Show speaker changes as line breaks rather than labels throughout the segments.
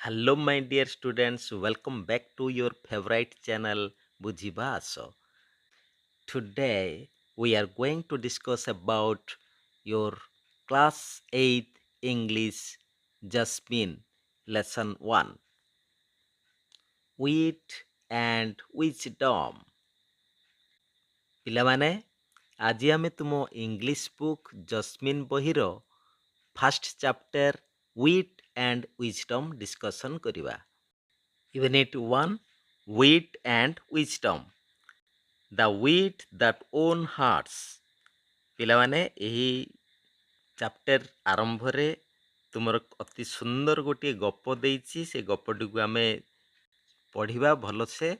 Hello, my dear students. Welcome back to your favorite channel, Bujiba Aso. Today, we are going to discuss about your class 8 English Jasmine lesson 1 Wit and Wisdom. ପିଲାମାନେ ଆଜି ଆମେ ତୁମ English book Jasmine ବହିର first chapter wit and wisdom discussion କରିବା। Unit 1 wit and wisdom the wit that won hearts. ପିଲାମାନେ ଏହି chapter ଆରମ୍ଭରେ ତୁମର ଅତି ସୁନ୍ଦର ଗୋଟିଏ ଗପ ଦେଇଛି। ସେ ଗପଟିକୁ ଆମେ ପଢ଼ିବା ଭଲସେ।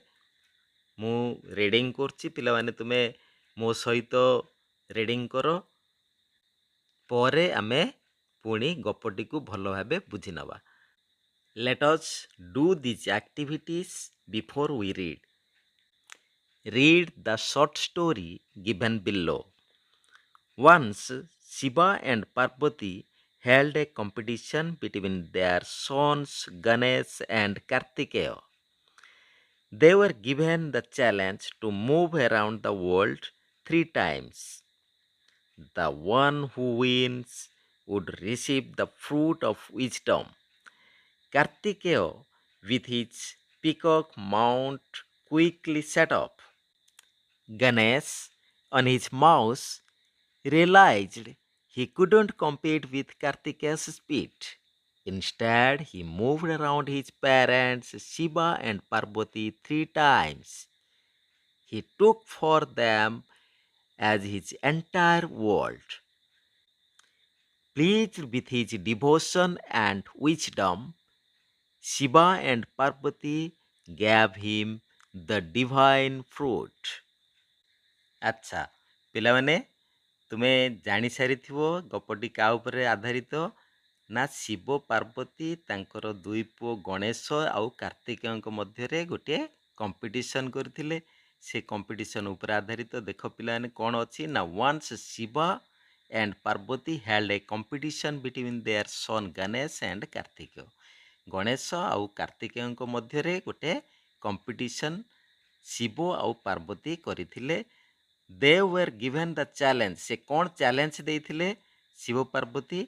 ମୁଁ ରିଡ଼ିଂ କରୁଛି, ପିଲାମାନେ ତୁମେ ମୋ ସହିତ ରିଡ଼ିଂ କର, ପରେ ଆମେ ପୁଣି ଗପଟିକୁ ଭଲ ଭାବେ ବୁଝି ନେବା। Let us do these activities before we read. Read the short story given below. Once, Shiva and Parvati held a competition between their sons Ganesh and Kartikeya. They were given the challenge to move around the world 3 times. The one who wins would receive the fruit of wisdom. Kartikeya, with his peacock mount, quickly set up. Ganesh, on his mouse, realized he couldn't compete with Kartikeya's speed. Instead, he moved around his parents, Shiva and Parvati, 3 times. He took for them as his entire world. Pleased with his devotion and wisdom, Shiva and Parvati gave him the divine fruit. ଆଚ୍ଛା ପିଲାମାନେ, ତୁମେ ଜାଣିସାରିଥିବ ଗପଟି କାହା ଉପରେ ଆଧାରିତ ନା ଶିବ ପାର୍ବତୀ ତାଙ୍କର ଦୁଇ ପୁଅ ଗଣେଶ ଆଉ କାର୍ତ୍ତିକେୟଙ୍କ ମଧ୍ୟରେ ଗୋଟିଏ କମ୍ପିଟିସନ୍ କରିଥିଲେ। ସେ କମ୍ପିଟିସନ୍ ଉପରେ ଆଧାରିତ। ଦେଖ ପିଲାମାନେ କ'ଣ ଅଛି ନା once Shiva and Parvati held a competition between their son Ganesh and Kartikeya. Ganesh ଆଉ କାର୍ତ୍ତିକେୟଙ୍କ ମଧ୍ୟରେ ଗୋଟେ କମ୍ପିଟିସନ୍ ଶିବ ଆଉ ପାର୍ବତୀ କରିଥିଲେ। They were given the challenge, ସେ କ'ଣ ଚ୍ୟାଲେଞ୍ଜ ଦେଇଥିଲେ Shiva Parvati?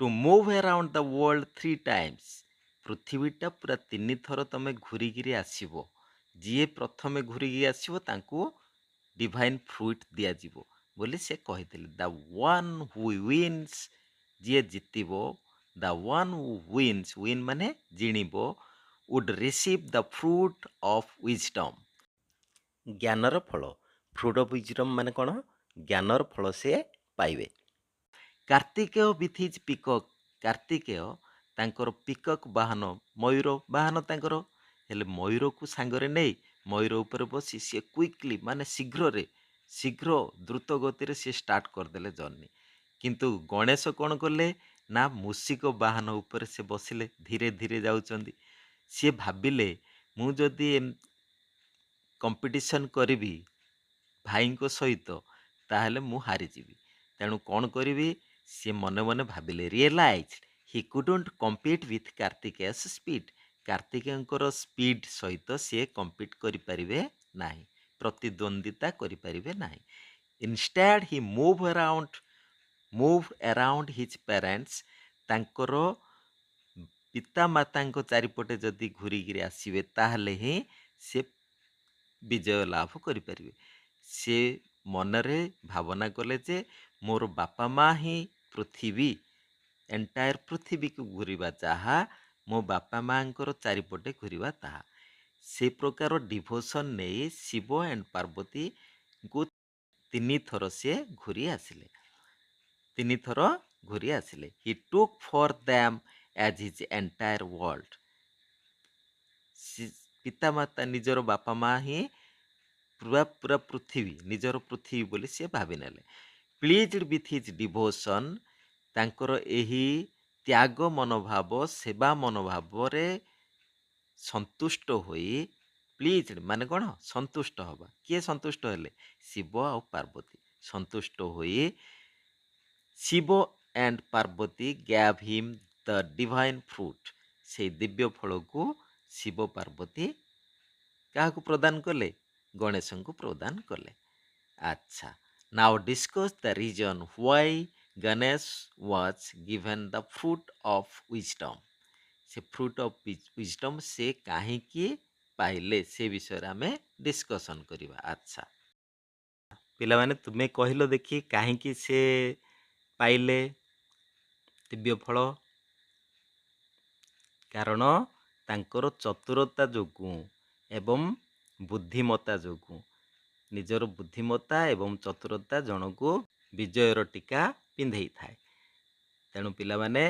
To move around the world 3 times, ପୃଥିବୀଟା ପୁରା 3 ଥର ତମେ ଘୁରିକିରି ଆସିବ। ଯିଏ ପ୍ରଥମେ ଘୁରିକି ଆସିବ ତାଙ୍କୁ ଡିଭାଇନ୍ ଫ୍ରୁଇଟ୍ ଦିଆଯିବ ବୋଲି ସେ କହିଥିଲେ। ଦ ୱାନ୍ ହୁ ୱିନ୍ସ, ଯିଏ ଜିତିବ, the one who wins, win ମାନେ ଜିଣିବ, would receive the fruit of wisdom, ଜ୍ଞାନର ଫଳ। ଫ୍ରୁଟ୍ ଅଫ୍ ୱିଜଡମ୍ ମାନେ କ'ଣ? ଜ୍ଞାନର ଫଳ ସେ ପାଇବେ। କାର୍ତ୍ତିକେୟ ବିଥ୍ ହିଜ୍ ପିକକ୍, କାର୍ତ୍ତିକେୟ ତାଙ୍କର ପିକକ୍ ବାହନ, ମୟୂର ବାହନ ତାଙ୍କର, ହେଲେ ମୟୂରକୁ ସାଙ୍ଗରେ ନେଇ ମୟୂର ଉପରେ ବସି ସିଏ କ୍ୱିକଲି ମାନେ ଶୀଘ୍ର ଦ୍ରୁତ ଗତିରେ ସିଏ ଷ୍ଟାର୍ଟ କରିଦେଲେ ଜର୍ଣ୍ଣି। କିନ୍ତୁ ଗଣେଶ କ'ଣ କଲେ ନା ମୂଷିକ ବାହନ ଉପରେ ସେ ବସିଲେ, ଧୀରେ ଧୀରେ ଯାଉଛନ୍ତି। ସିଏ ଭାବିଲେ ମୁଁ ଯଦି କମ୍ପିଟିସନ୍ କରିବି ଭାଇଙ୍କ ସହିତ ତାହେଲେ ମୁଁ ହାରିଯିବି। ତେଣୁ କ'ଣ କରିବି? ସିଏ ମନେ ମନେ ଭାବିଲେ, realise he couldn't compete with Kartikeya's speed, କାର୍ତ୍ତିକେୟଙ୍କର ସ୍ପିଡ୍ ସହିତ ସିଏ କମ୍ପିଟ୍ କରିପାରିବେ ନାହିଁ, ପ୍ରତିଦ୍ୱନ୍ଦିତା କରିପାରିବେ ନାହିଁ। Instead he move around his parents, ତାଙ୍କର ପିତାମାତାଙ୍କ ଚାରିପଟେ ଯଦି ଘୁରିକିରି ଆସିବେ ତାହେଲେ ହିଁ ସେ ବିଜୟ ଲାଭ କରିପାରିବେ। ସେ ମନରେ ଭାବନା କଲେ ଯେ ମୋର ବାପା ମା ହିଁ ପୃଥିବୀ, ଏଣ୍ଟାୟାର ପୃଥିବୀକୁ ଘୁରିବା ଯାହା, ମୋ ବାପା ମାଙ୍କର ଚାରିପଟେ ଘୁରିବା ତାହା। ସେ ପ୍ରକାର ଡିଭୋସନ୍ ନେଇ ଶିବ ଆଣ୍ଡ ପାର୍ବତୀଙ୍କୁ 3 ଥର ସିଏ ଘୁରି ଆସିଲେ। 3 ଥର ଘୁରି ଆସିଲେ। He took for them as his entire world, ପିତାମାତା ନିଜର ବାପା ମା ହିଁ ପୁରା ପୃଥିବୀ, ନିଜର ପୃଥିବୀ ବୋଲି ସିଏ ଭାବି ନେଲେ। ପ୍ଲିଜ୍ଡ ୱିଥ୍ ହିଜ୍ ଡିଭୋସନ୍, ତାଙ୍କର ଏହି ତ୍ୟାଗ ମନୋଭାବ, ସେବା ମନୋଭାବରେ ସନ୍ତୁଷ୍ଟ ହୋଇ, ପ୍ଲିଜ୍ଡ ମାନେ କ'ଣ? ସନ୍ତୁଷ୍ଟ ହେବା। କିଏ ସନ୍ତୁଷ୍ଟ ହେଲେ? ଶିବ ଆଉ ପାର୍ବତୀ ସନ୍ତୁଷ୍ଟ ହୋଇ Shiva and Parvati gave him the divine fruit, ସେଇ ଦିବ୍ୟ ଫଳକୁ ଶିବ ପାର୍ବତୀ କାହାକୁ ପ୍ରଦାନ କଲେ? ଗଣେଶଙ୍କୁ ପ୍ରଦାନ କଲେ। ଆଚ୍ଛା, now discuss the reason why Ganesh was given the fruit of wisdom. ସେ ଫ୍ରୁଟ୍ ଅଫ୍ ୱିଜଡମ୍ ସେ କାହିଁକି ପାଇଲେ ସେ ବିଷୟରେ ଆମେ ଡିସ୍କସନ୍ କରିବା। ଆଚ୍ଛା, ପିଲାମାନେ ତୁମେ କହିଲ ଦେଖି କାହିଁକି ସେ ପାଇଲେ ଦିବ୍ୟ ଫଳ? କାରଣ ତାଙ୍କର ଚତୁରତା ଯୋଗୁଁ ଏବଂ ବୁଦ୍ଧିମତା ଯୋଗୁଁ। ନିଜର ବୁଦ୍ଧିମତା ଏବଂ ଚତୁରତା ଜଣକୁ ବିଜୟର ଟୀକା ପିନ୍ଧେଇଥାଏ। ତେଣୁ ପିଲାମାନେ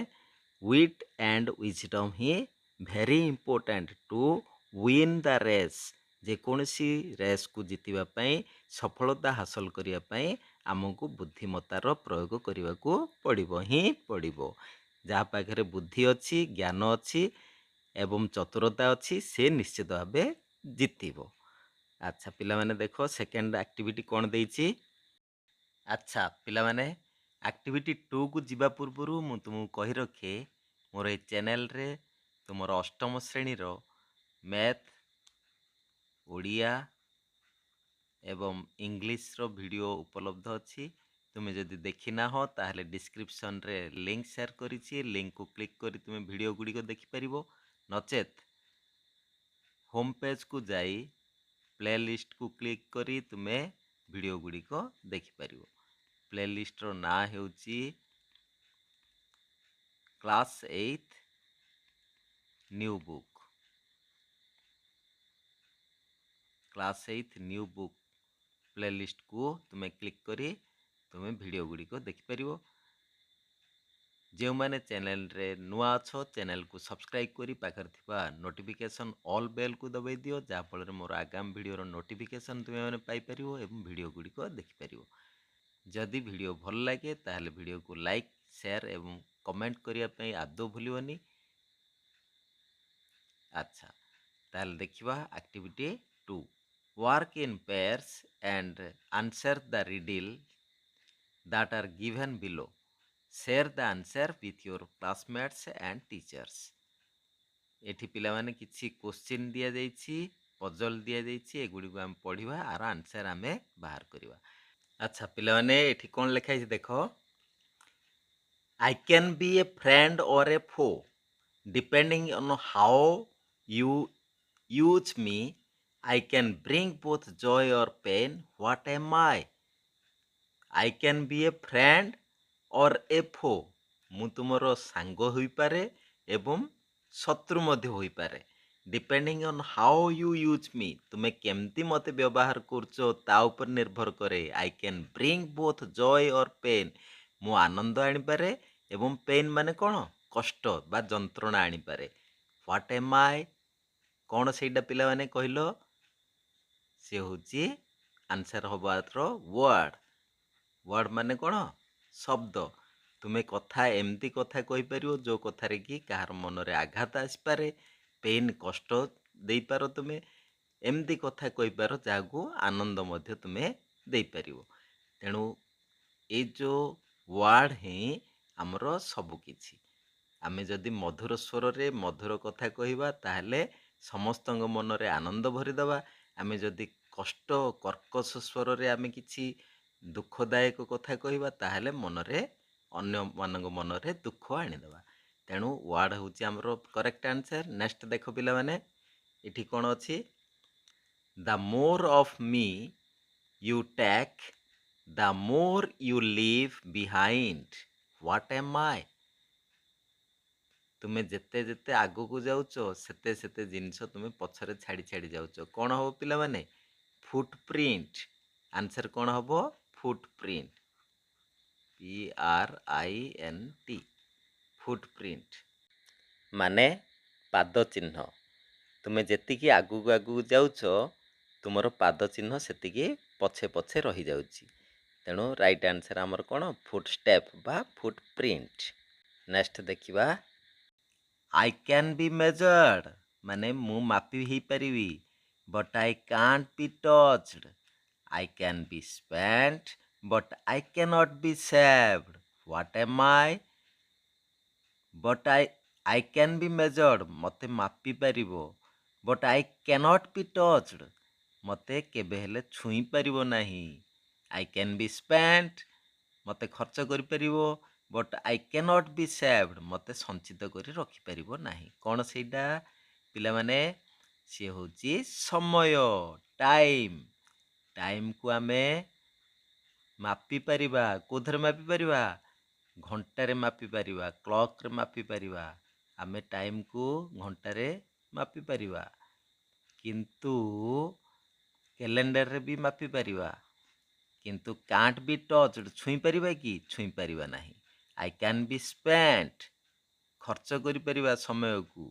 ୱିଟ୍ ଆଣ୍ଡ ୱିଜଡମ୍ ହିଁ very important to win the race. ଯେକୌଣସି ରେସ୍କୁ ଜିତିବା ପାଇଁ, ସଫଳତା ହାସଲ କରିବା ପାଇଁ ଆମକୁ ବୁଦ୍ଧିମତାର ପ୍ରୟୋଗ କରିବାକୁ ପଡ଼ିବ। ଯାହା ପାଖରେ ବୁଦ୍ଧି ଅଛି, ଜ୍ଞାନ ଅଛି ଏବଂ ଚତୁରତା ଅଛି, ସେ ନିଶ୍ଚିତ ଭାବେ ଜିତିବ। ଆଚ୍ଛା ପିଲାମାନେ ଦେଖ ସେକେଣ୍ଡ ଆକ୍ଟିଭିଟି କ'ଣ ଦେଇଛି? ଆଚ୍ଛା ପିଲାମାନେ, ଆକ୍ଟିଭିଟି 2କୁ ଯିବା ପୂର୍ବରୁ ମୁଁ ତୁମକୁ କହି ରଖେ, ମୋର ଏଇ ଚ୍ୟାନେଲରେ ତୁମର ଅଷ୍ଟମ ଶ୍ରେଣୀର ମ୍ୟାଥ୍, ଓଡ଼ିଆ ଏବଂ ଇଂଲିଶର ଭିଡ଼ିଓ ଉପଲବ୍ଧ ଅଛି। ତୁମେ ଯଦି ଦେଖିନାହଁ ତାହେଲେ ଡିସ୍କ୍ରିପ୍ସନରେ ଲିଙ୍କ୍ ସେୟାର କରିଛି, ଲିଙ୍କ୍କୁ କ୍ଲିକ୍ କରି ତୁମେ ଭିଡ଼ିଓ ଗୁଡ଼ିକ ଦେଖିପାରିବ। ନଚେତ୍ ହୋମ୍ ପେଜ୍କୁ ଯାଇ ପ୍ଲେଲିଷ୍ଟକୁ କ୍ଲିକ୍ କରି ତୁମେ ଭିଡ଼ିଓ ଗୁଡ଼ିକ ଦେଖିପାରିବ। ପ୍ଲେଲିଷ୍ଟର ନାଁ ହେଉଛି class 8 new book. Class 8 new book ପ୍ଲେଲିଷ୍ଟକୁ ତୁମେ କ୍ଲିକ୍ କରି ତୁମେ ଭିଡ଼ିଓ ଗୁଡ଼ିକ ଦେଖିପାରିବ। ଯେଉଁମାନେ ଚ୍ୟାନେଲରେ ନୂଆ ଅଛ, ଚ୍ୟାନେଲକୁ ସବସ୍କ୍ରାଇବ୍ କରି ପାଖରେ ଥିବା ନୋଟିଫିକେସନ୍ ଅଲ୍ ବେଲ୍କୁ ଦବାଇ ଦିଅ, ଯାହାଫଳରେ ମୋର ଆଗାମୀ ଭିଡ଼ିଓର ନୋଟିଫିକେସନ୍ ତୁମେମାନେ ପାଇପାରିବ ଏବଂ ଭିଡ଼ିଓ ଗୁଡ଼ିକ ଦେଖିପାରିବ। ଯଦି ଭିଡ଼ିଓ ଭଲ ଲାଗେ ତାହେଲେ ଭିଡ଼ିଓକୁ ଲାଇକ୍, ସେୟାର ଏବଂ କମେଣ୍ଟ କରିବା ପାଇଁ ଆଦୌ ଭୁଲିବନି। ଆଚ୍ଛା, ତାହେଲେ ଦେଖିବା activity 2। Work in pairs and answer the riddle that are given below. Share the answer with your classmates and teachers. ଏଠି ପିଲାମାନେ କିଛି କ୍ୱେଶ୍ଚିନ୍ ଦିଆଯାଇଛି, ପଜଲ୍ ଦିଆଯାଇଛି, ଏଗୁଡ଼ିକୁ ଆମେ ପଢ଼ିବା, ଆର ଆନ୍ସର୍ ଆମେ ବାହାର କରିବା। ଆଚ୍ଛା ପିଲାମାନେ, ଏଠି କ'ଣ ଲେଖା ହେଇଛି ଦେଖ। I can be a friend or a foe depending on how you use me. I can bring both joy or pain. What am I? I can be a friend or a foe. ମୁଁ ତୁମର ସାଙ୍ଗ ହୋଇପାରେ ଏବଂ ଶତ୍ରୁ ମଧ୍ୟ ହୋଇପାରେ। Depending on how you use ମି, ତୁମେ କେମିତି ମୋତେ ବ୍ୟବହାର କରୁଛ ତା ଉପରେ ନିର୍ଭର କରେ। I can bring both joy or pain, ମୁଁ ଆନନ୍ଦ ଆଣିପାରେ ଏବଂ ପେନ୍ ମାନେ କ'ଣ? କଷ୍ଟ ବା ଯନ୍ତ୍ରଣା ଆଣିପାରେ। ହ୍ୱାଟ୍ ଏମ୍ ଆଇ, କ'ଣ ସେଇଟା ପିଲାମାନେ କହିଲ? ସେ ହେଉଛି ଆନ୍ସର୍ ହେବ ଆର ୱାର୍ଡ଼। ୱାର୍ଡ଼ ମାନେ କ'ଣ? ଶବ୍ଦ। ତୁମେ କଥା ଏମିତି କଥା କହିପାରିବ ଯେଉଁ କଥାରେ କି କାହାର ମନରେ ଆଘାତ ଆସିପାରେ, ପେନ୍ କଷ୍ଟ ଦେଇପାର, ତୁମେ ଏମିତି କଥା କହିପାର ଯାହାକୁ ଆନନ୍ଦ ମଧ୍ୟ ତୁମେ ଦେଇପାରିବ। ତେଣୁ ଏଇ ଯେଉଁ ୱାର୍ଡ଼ ହିଁ ଆମର ସବୁକିଛି। ଆମେ ଯଦି ମଧୁର ସ୍ୱରରେ ମଧୁର କଥା କହିବା ତାହେଲେ ସମସ୍ତଙ୍କ ମନରେ ଆନନ୍ଦ ଭରିଦେବା। ଆମେ ଯଦି କଷ୍ଟ କର୍କଶ ସ୍ୱରରେ ଆମେ କିଛି ଦୁଃଖଦାୟକ କଥା କହିବା ତାହେଲେ ଅନ୍ୟମାନଙ୍କ ମନରେ ଦୁଃଖ ଆଣିଦେବା। ତେଣୁ ୱାର୍ଡ଼ ହେଉଛି ଆମର କରେକ୍ଟ ଆନ୍ସର୍। ନେକ୍ସଟ ଦେଖ ପିଲାମାନେ, ଏଠି କ'ଣ ଅଛି? The more of me you take, the more you leave behind. What am I? ତୁମେ ଯେତେ ଯେତେ ଆଗକୁ ଯାଉଛ ସେତେ ସେତେ ଜିନିଷ ତୁମେ ପଛରେ ଛାଡ଼ି ଯାଉଛ। କ'ଣ ହେବ ପିଲାମାନେ? Foot print. ଆନ୍ସର୍ କ'ଣ ହେବ? Foot print. PRINT, foot print ମାନେ ପାଦ ଚିହ୍ନ। ତୁମେ ଯେତିକି ଆଗକୁ ଯାଉଛ ତୁମର ପାଦ ଚିହ୍ନ ସେତିକି ପଛେ ପଛେ ରହିଯାଉଛି। ତେଣୁ ରାଇଟ୍ ଆନ୍ସର୍ ଆମର କ'ଣ? ଫୁଟ୍ ଷ୍ଟେପ୍ ବା ଫୁଟ୍ ପ୍ରିଣ୍ଟ। ନେକ୍ସଟ ଦେଖିବା, ଆଇ କ୍ୟାନ୍ ବି ମେଜର୍ଡ ମାନେ ମୁଁ ମାପି ହେଇପାରିବି, but I can't be touched. I can be spent but I cannot be saved. What am I? But I can be measured ମୋତେ ମାପି ପାରିବ but I cannot be touched ମୋତେ କେବେ ହେଲେ ଛୁଇଁ ପାରିବ ନାହିଁ I can be spent ମୋତେ ଖର୍ଚ୍ଚ କରିପାରିବ but I cannot be saved ମୋତେ ସଞ୍ଚିତ କରି ରଖିପାରିବ ନାହିଁ କ'ଣ ସେଇଟା ପିଲାମାନେ ସିଏ ହେଉଛି ସମୟ ଟାଇମ୍ ଟାଇମ୍କୁ ଆମେ ମାପିପାରିବା କୋଉଥିରେ ମାପିପାରିବା ଘଣ୍ଟାରେ ମାପିପାରିବା କ୍ଲକରେ ମାପିପାରିବା ଆମେ ଟାଇମ୍କୁ ଘଣ୍ଟାରେ ମାପିପାରିବା କିନ୍ତୁ କ୍ୟାଲେଣ୍ଡରରେ ବି ମାପିପାରିବା କିନ୍ତୁ କାଣ୍ଟ ବି ଟଚ୍ଡ ଛୁଇଁପାରିବା କି ଛୁଇଁପାରିବା ନାହିଁ ଆଇ କ୍ୟାନ୍ ବି ସ୍ପେଣ୍ଟ ଖର୍ଚ୍ଚ କରିପାରିବା ସମୟକୁ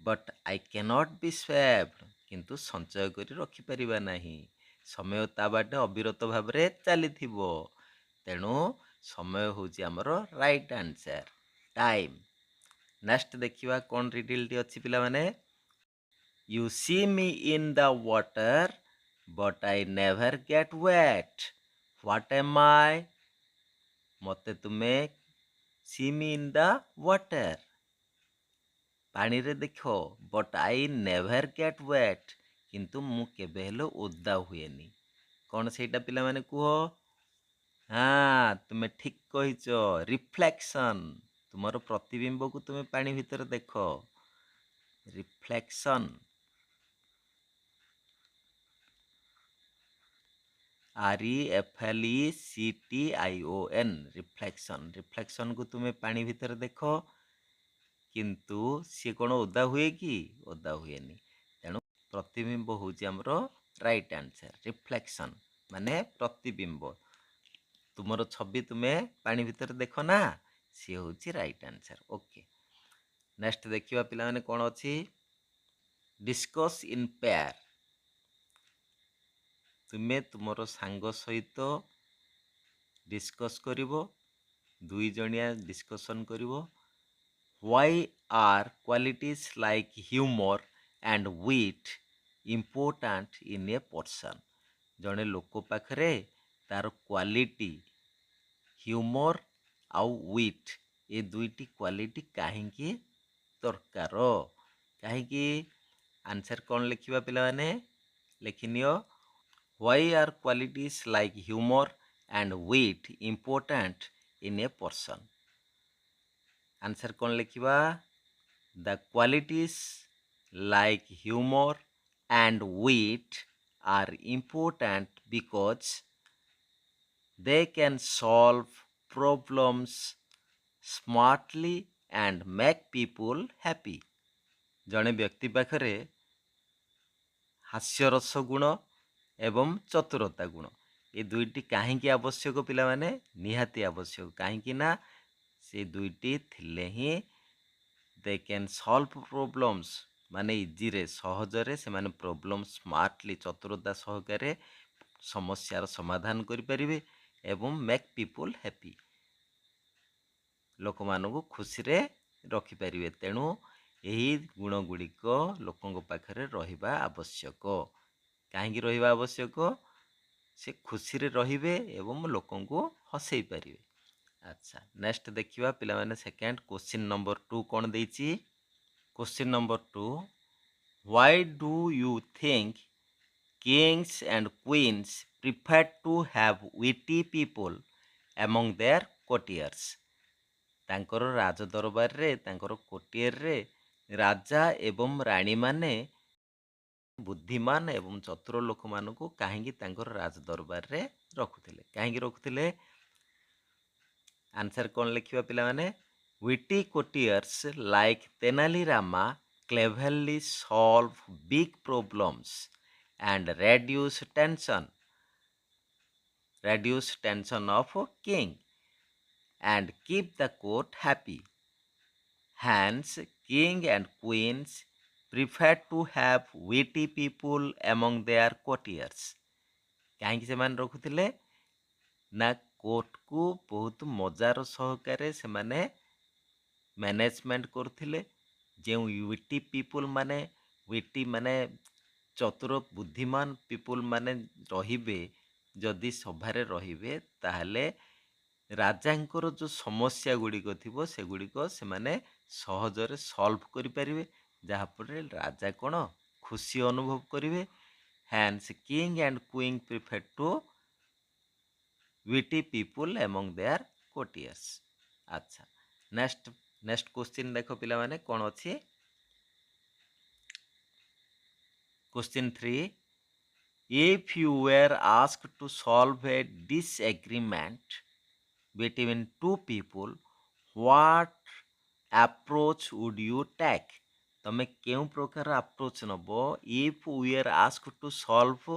but I can't B saved କିନ୍ତୁ ସଞ୍ଚୟ କରି ରଖିପାରିବା ନାହିଁ ସମୟ ତା ବାଟେ ଅବିରତ ଭାବରେ ଚାଲିଥିବ ତେଣୁ ସମୟ ହେଉଛି ଆମର ରାଇଟ୍ ଆନ୍ସର୍ ଟାଇମ୍ ନେକ୍ସଟ ଦେଖିବା କ'ଣ ରିଡିଲଟି ଅଛି ପିଲାମାନେ You see me in the water but I never get wet what am I ମୋତେ ତୁମେ see me in the water ପାଣିରେ ଦେଖ but I never get wet କିନ୍ତୁ ମୁଁ କେବେ ହେଲେ ଓଦା ହୁଏନି କ'ଣ ସେଇଟା ପିଲାମାନେ କୁହ ତୁମେ ଠିକ୍ କହିଛ ରିଫ୍ଲେକ୍ସନ୍ ତୁମର ପ୍ରତିବିମ୍ବକୁ ତୁମେ ପାଣି ଭିତରେ ଦେଖ ରିଫ୍ଲେକ୍ସନ୍ REFLECTION ରିଫ୍ଲେକ୍ସନ୍ ରିଫ୍ଲେକ୍ସନ୍କୁ ତୁମେ ପାଣି ଭିତରେ ଦେଖ କିନ୍ତୁ ସିଏ କ'ଣ ଓଦା ହୁଏ କି ଓଦା ହୁଏନି ତେଣୁ ପ୍ରତିବିମ୍ବ ହେଉଛି ଆମର ରାଇଟ୍ ଆନ୍ସର୍ ରିଫ୍ଲେକ୍ସନ୍ ମାନେ ପ୍ରତିବିମ୍ବ ତୁମର ଛବି ତୁମେ ପାଣି ଭିତରେ ଦେଖ ନା ସିଏ ହେଉଛି ରାଇଟ୍ ଆନ୍ସର୍ ଓକେ ନେକ୍ସଟ ଦେଖିବା ପିଲାମାନେ କ'ଣ ଅଛି ଡିସ୍କସ୍ ଇନ୍ ପେୟାର ତୁମେ ତୁମର ସାଙ୍ଗ ସହିତ ଡିସ୍କସ୍ କରିବ ଦୁଇ ଜଣିଆ ଡିସ୍କସନ୍ କରିବ Why are qualities like humor and wit important in a person? ଜଣେ ଲୋକ ପାଖରେ ତାର କ୍ୱାଲିଟି ହ୍ୟୁମର ଆଉ ୱିଟ୍ ଏ ଦୁଇଟି କ୍ୱାଲିଟି କାହିଁକି ଦରକାର କାହିଁକି ଆନ୍ସର୍ କ'ଣ ଲେଖିବା ପିଲାମାନେ ଲେଖିନିଅ Why are qualities like humor and wit important in a person? Answer କ'ଣ ଲେଖିବା The qualities like humor and wit are important because they can solve problems smartly and make people happy. ଜଣେ ବ୍ୟକ୍ତି ପାଖରେ ହାସ୍ୟରସ ଗୁଣ ଏବଂ ଚତୁରତା ଗୁଣ ଏ ଦୁଇଟି କାହିଁକି ଆବଶ୍ୟକ ପିଲାମାନେ ନିହାତି ଆବଶ୍ୟକ କାହିଁକି ନା ସେ ଦୁଇଟି ଥିଲେ ହିଁ they can solve problems ମାନେ ଇଜିରେ ସହଜରେ ସେମାନେ ପ୍ରୋବ୍ଲେମ୍ ସ୍ମାର୍ଟଲି ଚତୁରତା ସହକାରେ ସମସ୍ୟାର ସମାଧାନ କରିପାରିବେ ଏବଂ ମେକ୍ ପିପୁଲ୍ ହ୍ୟାପି ଲୋକମାନଙ୍କୁ ଖୁସିରେ ରଖିପାରିବେ ତେଣୁ ଏହି ଗୁଣ ଗୁଡ଼ିକ ଲୋକଙ୍କ ପାଖରେ ରହିବା ଆବଶ୍ୟକ କାହିଁକି ରହିବା ଆବଶ୍ୟକ ସେ ଖୁସିରେ ରହିବେ ଏବଂ ଲୋକଙ୍କୁ ହସେଇ ପାରିବେ ଆଚ୍ଛା ନେକ୍ସଟ ଦେଖିବା ପିଲାମାନେ ସେକେଣ୍ଡ କ୍ୱେଶ୍ଚିନ୍ ନମ୍ବର 2 କ'ଣ ଦେଇଛି question number 2 Why do you think kings and queens prefer to have witty people among their courtiers ତାଙ୍କର ରାଜଦରବାରରେ ତାଙ୍କର କୋଟିୟରରେ ରାଜା ଏବଂ ରାଣୀମାନେ ବୁଦ୍ଧିମାନ ଏବଂ ଚତୁର ଲୋକମାନଙ୍କୁ କାହିଁକି ତାଙ୍କର ରାଜଦରବାରରେ ରଖୁଥିଲେ କାହିଁକି ରଖୁଥିଲେ ଆନ୍ସର୍ କ'ଣ ଲେଖିବା ପିଲାମାନେ witty courtiers like Tenali Rama cleverly solve big problems and reduce tension of king and keep the court happy hence king and queens prefer to have witty people among their courtiers କାହିଁକି ସେମାନେ ରଖୁଥିଲେ ନା କୋର୍ଟକୁ ବହୁତ ମଜାର ସହକାରେ ସେମାନେ management କରୁଥିଲେ ଯେଉଁ ୱିଟି ପିପୁଲ୍ ମାନେ ୱିଟି ମାନେ ଚତୁର ବୁଦ୍ଧିମାନ ପିପୁଲ୍ ମାନେ ରହିବେ ଯଦି ସଭାରେ ରହିବେ ତାହେଲେ ରାଜାଙ୍କର ଯେଉଁ ସମସ୍ୟା ଗୁଡ଼ିକ ଥିବ ସେଗୁଡ଼ିକ ସେମାନେ ସହଜରେ ସଲ୍ଭ କରିପାରିବେ, ଯାହାଫଳରେ ରାଜା କ'ଣ ଖୁସି ଅନୁଭବ କରିବେ। Hence king and queen prefer to witty people among their courtiers। ଆଚ୍ଛା, ନେକ୍ସଟ କ୍ୱେଶ୍ଚିନ୍ ଦେଖ ପିଲାମାନେ କ'ଣ ଅଛି। Question 3, if you were asked to solve a disagreement between two people, what approach would you take? ତମେ କେଉଁ ପ୍ରକାର ଆପ୍ରୋଚ୍ ନେବ if we are asked to solve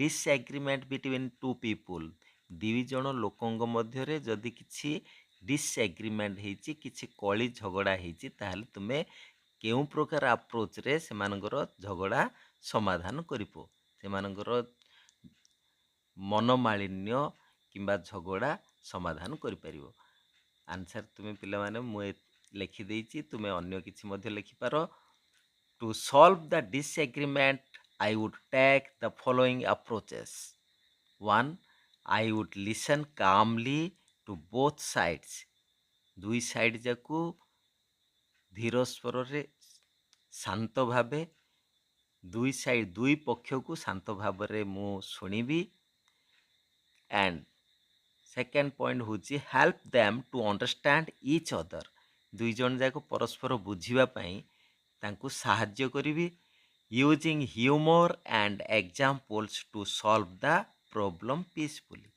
disagreement between two people? ଦୁଇ ଜଣ ଲୋକଙ୍କ ମଧ୍ୟରେ ଯଦି କିଛି ଡିସ୍ଏଗ୍ରିମେଣ୍ଟ ହେଇଛି, କିଛି କଳି ଝଗଡ଼ା ହେଇଛି, ତାହେଲେ ତୁମେ କେଉଁ ପ୍ରକାର ଆପ୍ରୋଚ୍ରେ ସେମାନଙ୍କର ଝଗଡ଼ା ସମାଧାନ କରିବ, ସେମାନଙ୍କର ମନମାଳିନ୍ୟ କିମ୍ବା ଝଗଡ଼ା ସମାଧାନ କରିପାରିବ। ଆନ୍ସର ତୁମେ ପିଲାମାନେ ମୁଁ ଲେଖିଦେଇଛି, ତୁମେ ଅନ୍ୟ କିଛି ମଧ୍ୟ ଲେଖିପାର। To solve the disagreement, I would take the following approaches. 1, I would listen calmly to both sides। ଦୁଇ ସାଇଡ୍ ଯାକୁ ଧୀର ସ୍ୱରରେ ଶାନ୍ତ ଭାବେ ଦୁଇ ପକ୍ଷକୁ ଶାନ୍ତ ଭାବରେ ମୁଁ ଶୁଣିବି। ଆଣ୍ଡ ସେକେଣ୍ଡ ପଏଣ୍ଟ ହେଉଛି help them to understand each other. ଦୁଇ ଜଣ ଯାକ ପରସ୍ପର ବୁଝିବା ପାଇଁ ତାଙ୍କୁ ସାହାଯ୍ୟ କରିବି। Using humour and examples to solve the problem peacefully.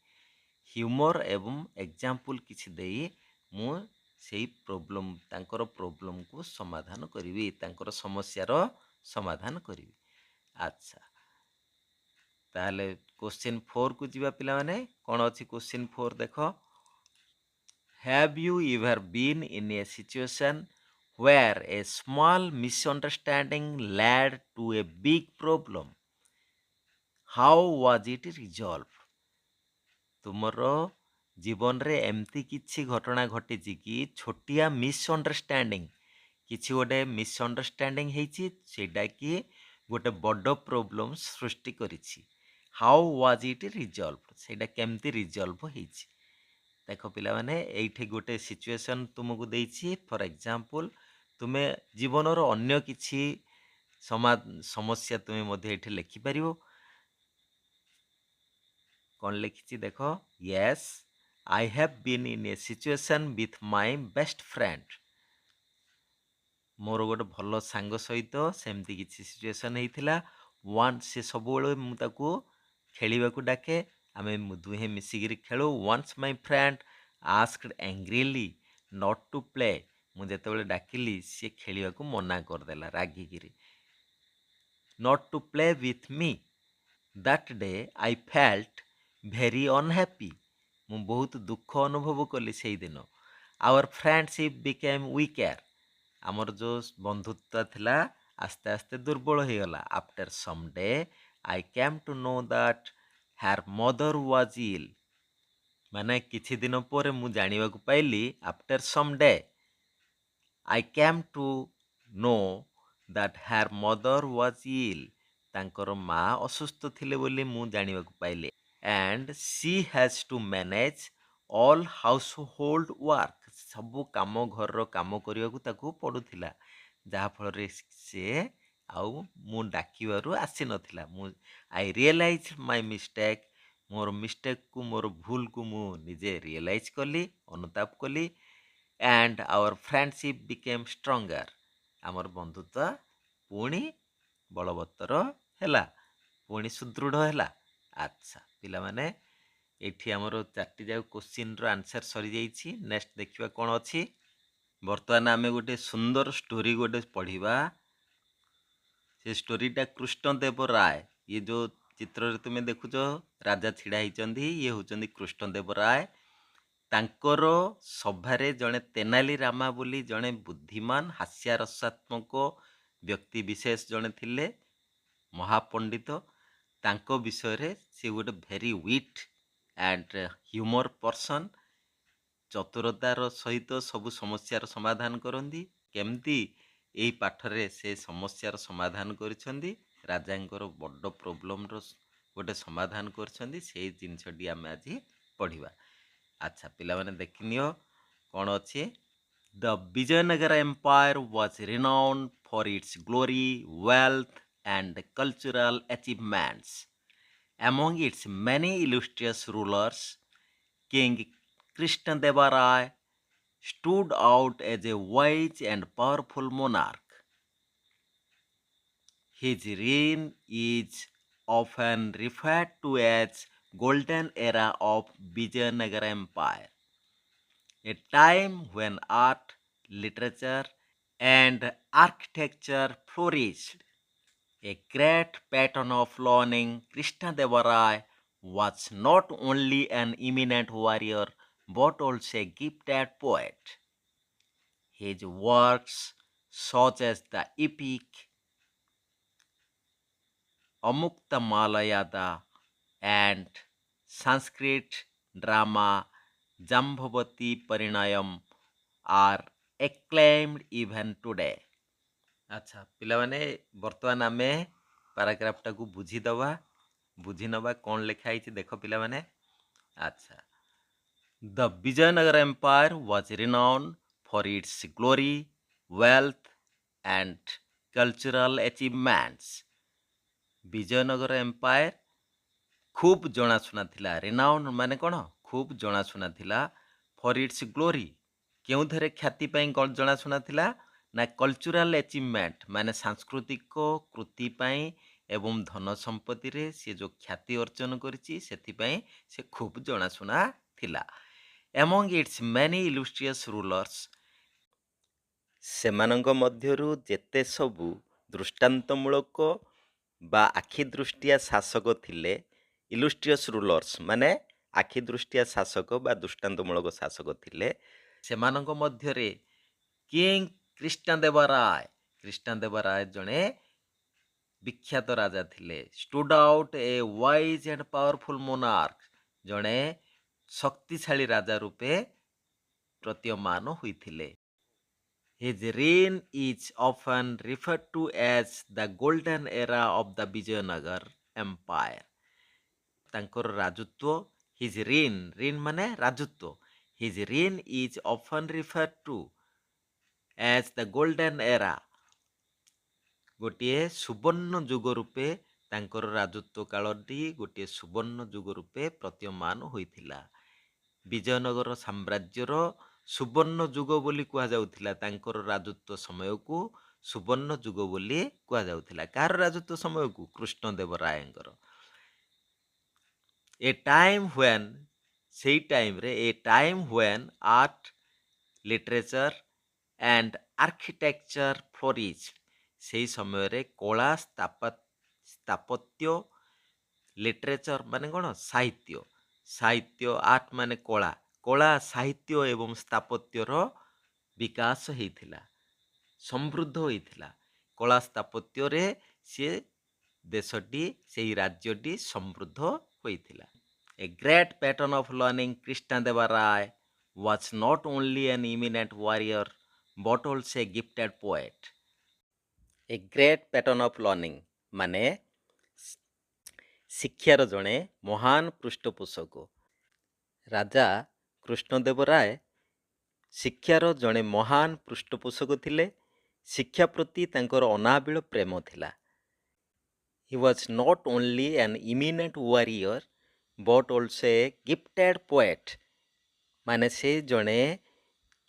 Humour ଏବଂ ଏକ୍ଜାମ୍ପଲ୍ କିଛି ଦେଇ ମୁଁ ସେଇ ତାଙ୍କର ପ୍ରୋବ୍ଲେମକୁ ସମାଧାନ କରିବି, ତାଙ୍କର ସମସ୍ୟାର ସମାଧାନ କରିବି। ଆଚ୍ଛା, ତାହେଲେ କ୍ୱେଶ୍ଚିନ୍ 4କୁ ଯିବା ପିଲାମାନେ। କ'ଣ ଅଛି କ୍ୱେଶ୍ଚିନ୍ 4 ଦେଖ। Have you ever been in a situation where a small misunderstanding led to a big problem? How was it resolved? ତୁମର ଜୀବନରେ ଏମିତି କିଛି ଘଟଣା ଘଟିଛି କି ଛୋଟିଆ ମିସ୍ଅଣ୍ଡରଷ୍ଟାଣ୍ଡିଂ, କିଛି ଗୋଟେ ମିସ୍ଅଣ୍ଡରଷ୍ଟାଣ୍ଡିଂ ହେଇଛି, ସେଇଟା କି ଗୋଟେ ବଡ଼ ପ୍ରୋବ୍ଲେମ୍ ସୃଷ୍ଟି କରିଛି। ହାଉ ୱାଜ୍ ଇଟ୍ ରିଜଲ୍ଭ, ସେଇଟା କେମିତି ରିଜଲ୍ଭ ହେଇଛି। ଦେଖ ପିଲାମାନେ, ଏଇଠି ଗୋଟେ ସିଚୁଏସନ୍ ତୁମକୁ ଦେଇଛି। ଫର୍ ଏକ୍ଜାମ୍ପଲ୍, ତୁମେ ଜୀବନର ଅନ୍ୟ କିଛି ସମସ୍ୟା ତୁମେ ମଧ୍ୟ ଏଇଠି ଲେଖିପାରିବ। କ'ଣ ଲେଖିଛି ଦେଖ। Yes, I have bin in a situation with my best friend. ମୋର ଗୋଟେ ଭଲ ସାଙ୍ଗ ସହିତ ସେମିତି କିଛି ସିଚୁଏସନ୍ ହେଇଥିଲା। ସେ ସବୁବେଳେ ମୁଁ ତାକୁ ଖେଳିବାକୁ ଡାକେ, ଆମେ ଦୁହେଁ ମିଶିକିରି ଖେଳୁ। Once my friend asked angrily not to play. ମୁଁ ଯେତେବେଳେ ଡାକିଲି ସିଏ ଖେଳିବାକୁ ମନା କରିଦେଲା ରାଗିକିରି। Not to play with me. That day I felt very unhappy. ମୁଁ ବହୁତ ଦୁଃଖ ଅନୁଭବ କଲି ସେଇଦିନ। Our friendship became weaker. ଆମର ଯେଉଁ ବନ୍ଧୁତ୍ୱ ଥିଲା ଆସ୍ତେ ଆସ୍ତେ ଦୁର୍ବଳ ହେଇଗଲା। After some day I came to know that her mother was ill. ମାନେ କିଛି ଦିନ ପରେ ମୁଁ ଜାଣିବାକୁ ପାଇଲି, after some day I came to know that her mother was ill. ତାଙ୍କର ମା ଅସୁସ୍ଥ ଥିଲେ ବୋଲି ମୁଁ ଜାଣିବାକୁ ପାଇଲି। And she has to manage all household work. ସବୁ କାମ, ଘରର କାମ କରିବାକୁ ତାକୁ ପଡ଼ୁଥିଲା, ଯାହାଫଳରେ ସେ ଆଉ ମୁଁ ଡାକିବାରୁ ଆସିନଥିଲା। I realise my mistake. ମୋର ମିଷ୍ଟେକ୍କୁ, ମୋର ଭୁଲକୁ ମୁଁ ନିଜେ ରିଏଲାଇଜ୍ କଲି, ଅନୁତାପ କଲି। And our friendship became stronger. ଆମର ବନ୍ଧୁତ୍ୱ ପୁଣି ବଳବତ୍ତର ହେଲା, ପୁଣି ସୁଦୃଢ଼ ହେଲା। ଆଚ୍ଛା ପିଲାମାନେ, ଏଠି ଆମର 4ଟି ଯାକ କ୍ୱେଶ୍ଚିନ୍ର ଆନ୍ସର ସରିଯାଇଛି। ନେକ୍ସଟ ଦେଖିବା କ'ଣ ଅଛି। ବର୍ତ୍ତମାନ ଆମେ ଗୋଟେ ସୁନ୍ଦର ଷ୍ଟୋରି ଗୋଟେ ପଢ଼ିବା। ସେ ଷ୍ଟୋରିଟା କୃଷ୍ଣଦେବ ରାୟ। ଇଏ ଯେଉଁ ଚିତ୍ରରେ ତୁମେ ଦେଖୁଛ ରାଜା ଛିଡ଼ା ହେଇଛନ୍ତି, ଇଏ ହେଉଛନ୍ତି କୃଷ୍ଣଦେବ ରାୟ। ତାଙ୍କର ସଭାରେ ଜଣେ ତେନାଲି ରାମା ବୋଲି ଜଣେ ବୁଦ୍ଧିମାନ ହାସ୍ୟରସାତ୍ମକ ବ୍ୟକ୍ତି ବିଶେଷ ଜଣେ ଥିଲେ, ମହାପଣ୍ଡିତ। ତାଙ୍କ ବିଷୟରେ ସେ ଗୋଟେ very with and humour person. ଚତୁରତାର ସହିତ ସବୁ ସମସ୍ୟାର ସମାଧାନ କରନ୍ତି। କେମିତି ଏଇ ପାଠରେ ସେ ସମସ୍ୟାର ସମାଧାନ କରିଛନ୍ତି, ରାଜାଙ୍କର ବଡ଼ ପ୍ରୋବ୍ଲେମର ଗୋଟେ ସମାଧାନ କରିଛନ୍ତି, ସେଇ ଜିନିଷଟି ଆମେ ଆଜି ପଢ଼ିବା। ଆଚ୍ଛା ପିଲାମାନେ ଦେଖିନିଅ କ'ଣ ଅଛି। The Vijayanagara Empire was renowned for its glory, wealth, and cultural achievements. Among its many illustrious rulers, King Krishnadeva Rai stood out as a wise and powerful monarch. His reign is often referred to as golden era of Vijayanagara Empire, a time when art, literature, and architecture flourished. A great patron of learning, Krishnadeva Rai was not only an eminent warrior but also a gifted poet. His works, such as the epic Amukta and Sanskrit drama Jambavati Parinayam, are acclaimed even today. ଆଚ୍ଛା ପିଲାମାନେ ବର୍ତ୍ତମାନ ଆମେ ପାରାଗ୍ରାଫଟାକୁ ବୁଝିଦେବା ବୁଝିନେବା କ'ଣ ଲେଖା ହେଇଛି ଦେଖ ପିଲାମାନେ। ଆଚ୍ଛା, The Vijayanagara Empire was renowned for its glory, wealth, and cultural achievements. Vijayanagara empire ଖୁବ୍ ଜଣାଶୁଣା ଥିଲା। ରିନାଉଣ୍ଡ ମାନେ କ'ଣ? ଖୁବ୍ ଜଣାଶୁଣା ଥିଲା। ଫର୍ ଇଟ୍ସ ଗ୍ଲୋରି, କେଉଁଥିରେ ଖ୍ୟାତି ପାଇଁ କ'ଣ ଜଣାଶୁଣା ଥିଲା? ନା କଲଚରାଲ ଆଚିଭମେଣ୍ଟ ମାନେ ସାଂସ୍କୃତିକ କୃତି ପାଇଁ ଏବଂ ଧନ ସମ୍ପତ୍ତିରେ ସେ ଯେଉଁ ଖ୍ୟାତି ଅର୍ଜନ କରିଛି ସେଥିପାଇଁ ସେ ଖୁବ୍ ଜଣାଶୁଣା ଥିଲା। ଏମଙ୍ଗ ଇଟ୍ସ ମେନି ଇଲୁଷ୍ଟ୍ରିୟସ୍ ରୁଲର୍ସ, ସେମାନଙ୍କ ମଧ୍ୟରୁ ଯେତେ ସବୁ ଦୃଷ୍ଟାନ୍ତମୂଳକ ବା ଆଖି ଦୃଷ୍ଟିଆ ଶାସକ ଥିଲେ। ଇଲୁଷ୍ଟ୍ରିୟସ୍ ରୁଲର୍ସ ମାନେ ଆଖି ଦୃଷ୍ଟିଆ ଶାସକ ବା ଦୃଷ୍ଟାନ୍ତମୂଳକ ଶାସକ ଥିଲେ। ସେମାନଙ୍କ ମଧ୍ୟରେ କିଙ୍ଗ କ୍ରିଷ୍ଣାଦେବ ରାୟ, କ୍ରିଷ୍ଣାଦେବ ରାୟ ଜଣେ ବିଖ୍ୟାତ ରାଜା ଥିଲେ। Stood out a wise and powerful monarch, ଜଣେ ଶକ୍ତିଶାଳୀ ରାଜା ରୂପେ ପ୍ରତୀୟମାନ ହୋଇଥିଲେ। His reign is often referred to as the golden era of the Vijayanagar Empire. ତାଙ୍କର ରାଜତ୍ୱ, his reign ମାନେ ରାଜତ୍ୱ, his reign is often referred to as the golden era, ଗୋଟିଏ ସୁବର୍ଣ୍ଣ ଯୁଗ ରୂପେ ତାଙ୍କର ରାଜତ୍ୱ କାଳଟି ଗୋଟିଏ ସୁବର୍ଣ୍ଣ ଯୁଗ ରୂପେ ପ୍ରତୀୟମାନ ହୋଇଥିଲା। ବିଜୟନଗର ସାମ୍ରାଜ୍ୟର ସୁବର୍ଣ୍ଣ ଯୁଗ ବୋଲି କୁହାଯାଉଥିଲା। ତାଙ୍କର ରାଜତ୍ୱ ସମୟକୁ ସୁବର୍ଣ୍ଣ ଯୁଗ ବୋଲି କୁହାଯାଉଥିଲା। କାହାର ରାଜତ୍ୱ ସମୟକୁ? କୃଷ୍ଣଦେବ ରାୟଙ୍କର। ଏ ଟାଇମ୍ ହ୍ୱେନ୍, ସେଇ ଟାଇମ୍ରେ, a time when art, literature and architecture flourished, ସେଇ ସମୟରେ କଳା, ସ୍ଥାପତ୍ୟ, ଲିଟରେଚର ମାନେ କ'ଣ? ସାହିତ୍ୟ, ସାହିତ୍ୟ, ଆର୍ଟ ମାନେ କଳା, କଳା, ସାହିତ୍ୟ ଏବଂ ସ୍ଥାପତ୍ୟର ବିକାଶ ହେଇଥିଲା, ସମୃଦ୍ଧ ହୋଇଥିଲା। କଳା ସ୍ଥାପତ୍ୟରେ ସିଏ ଦେଶଟି, ସେଇ ରାଜ୍ୟଟି ସମୃଦ୍ଧ ହୋଇଥିଲା। A great patron of learning, Krishnadeva Rai was not only an eminent warrior but also a gifted poet. A great patron of learning ମାନେ ଶିକ୍ଷାର ଜଣେ ମହାନ ପୃଷ୍ଠପୋଷକ। ରାଜା କୃଷ୍ଣଦେବ ରାୟ ଶିକ୍ଷାର ଜଣେ ମହାନ ପୃଷ୍ଠପୋଷକ ଥିଲେ। ଶିକ୍ଷା ପ୍ରତି ତାଙ୍କର ଅନାବିଳ ପ୍ରେମ ଥିଲା। He was not only an eminent warrior but also a gifted poet, ମାନେ ସେ ଜଣେ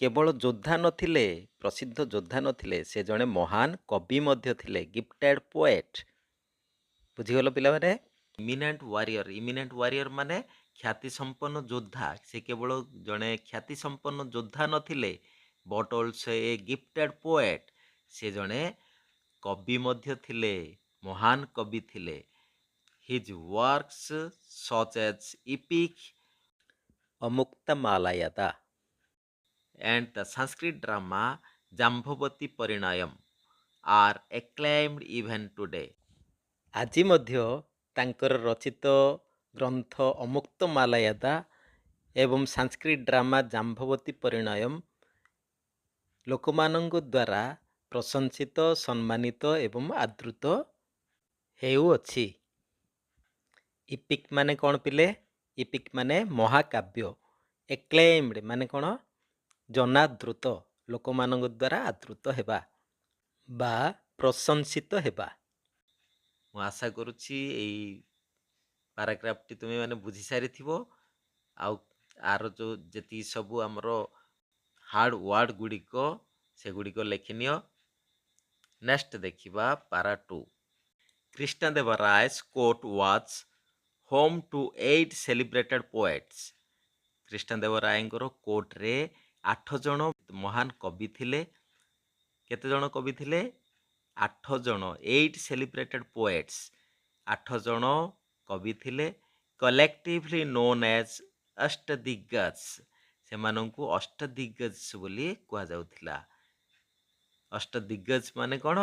କେବଳ ଯୋଦ୍ଧା ନଥିଲେ, ପ୍ରସିଦ୍ଧ ଯୋଦ୍ଧା ନଥିଲେ, ସେ ଜଣେ ମହାନ କବି ମଧ୍ୟ ଥିଲେ। ଗିଫ୍ଟେଡ୍ ପୋଏଟ୍, ବୁଝିଗଲ ପିଲାମାନେ? ଇମିନେଣ୍ଟ ୱାରିୟର ମାନେ ଖ୍ୟାତି ସମ୍ପନ୍ନ ଯୋଦ୍ଧା। ସେ କେବଳ ଜଣେ ଖ୍ୟାତି ସମ୍ପନ୍ନ ଯୋଦ୍ଧା ନଥିଲେ but also A gifted poet, ସେ ଜଣେ କବି ମଧ୍ୟ ଥିଲେ, ମହାନ କବି ଥିଲେ। His works such as epic Amukta and the Sanskrit drama Jambavati Parinayam are acclaimed even today. ଆଜି ମଧ୍ୟ ତାଙ୍କର ରଚିତ ଗ୍ରନ୍ଥ ଅମୁକ୍ତ ମାଲାୟାଦା ଏବଂ ସାଂସ୍କ୍ରିଟ ଡ୍ରାମା ଜାମ୍ଭବତୀ ପରିଣୟମ୍ ଲୋକମାନଙ୍କ ଦ୍ୱାରା ପ୍ରଶଂସିତ, ସମ୍ମାନିତ ଏବଂ ଆଦୃତ ହେଉଅଛି। ଇପିକ୍ ମାନେ କ'ଣ ପିଲେ? ଇପିକ୍ ମାନେ ମହାକାବ୍ୟ। ଏକ୍ଲେମ୍ଡ ମାନେ କ'ଣ? ଜନାଦୃତ, ଲୋକମାନଙ୍କ ଦ୍ୱାରା ଆଦୃତ ହେବା ବା ପ୍ରଶଂସିତ ହେବା। ମୁଁ ଆଶା କରୁଛି ଏଇ ପାରାଗ୍ରାଫଟି ତୁମେ ମାନେ ବୁଝି ସାରିଥିବ। ଆଉ ଆର ଯେଉଁ ଯେତିକି ସବୁ ଆମର ହାର୍ଡ ୱାର୍ଡ ଗୁଡ଼ିକ ସେଗୁଡ଼ିକ ଲେଖିନିଅ। ନେକ୍ସଟ ଦେଖିବା ପାରା 2। କୃଷ୍ଣଦେବରାୟ's court was home to 8 celebrated poets। କୃଷ୍ଣଦେବରାୟଙ୍କର କୋର୍ଟରେ 8 ଜଣ ମହାନ କବି ଥିଲେ। କେତେ ଜଣ କବି ଥିଲେ? 8 ଜଣ। 8 celebrated poets, 8 ଜଣ କବି ଥିଲେ। କଲେକ୍ଟିଭଲି ନୋନ୍ ଏଜ୍ ଅଷ୍ଟଦିଗ୍ଗଜ, ସେମାନଙ୍କୁ ଅଷ୍ଟଦିଗ୍ଗଜ ବୋଲି କୁହାଯାଉଥିଲା। ଅଷ୍ଟଦିଗ୍ଗଜ ମାନେ କ'ଣ?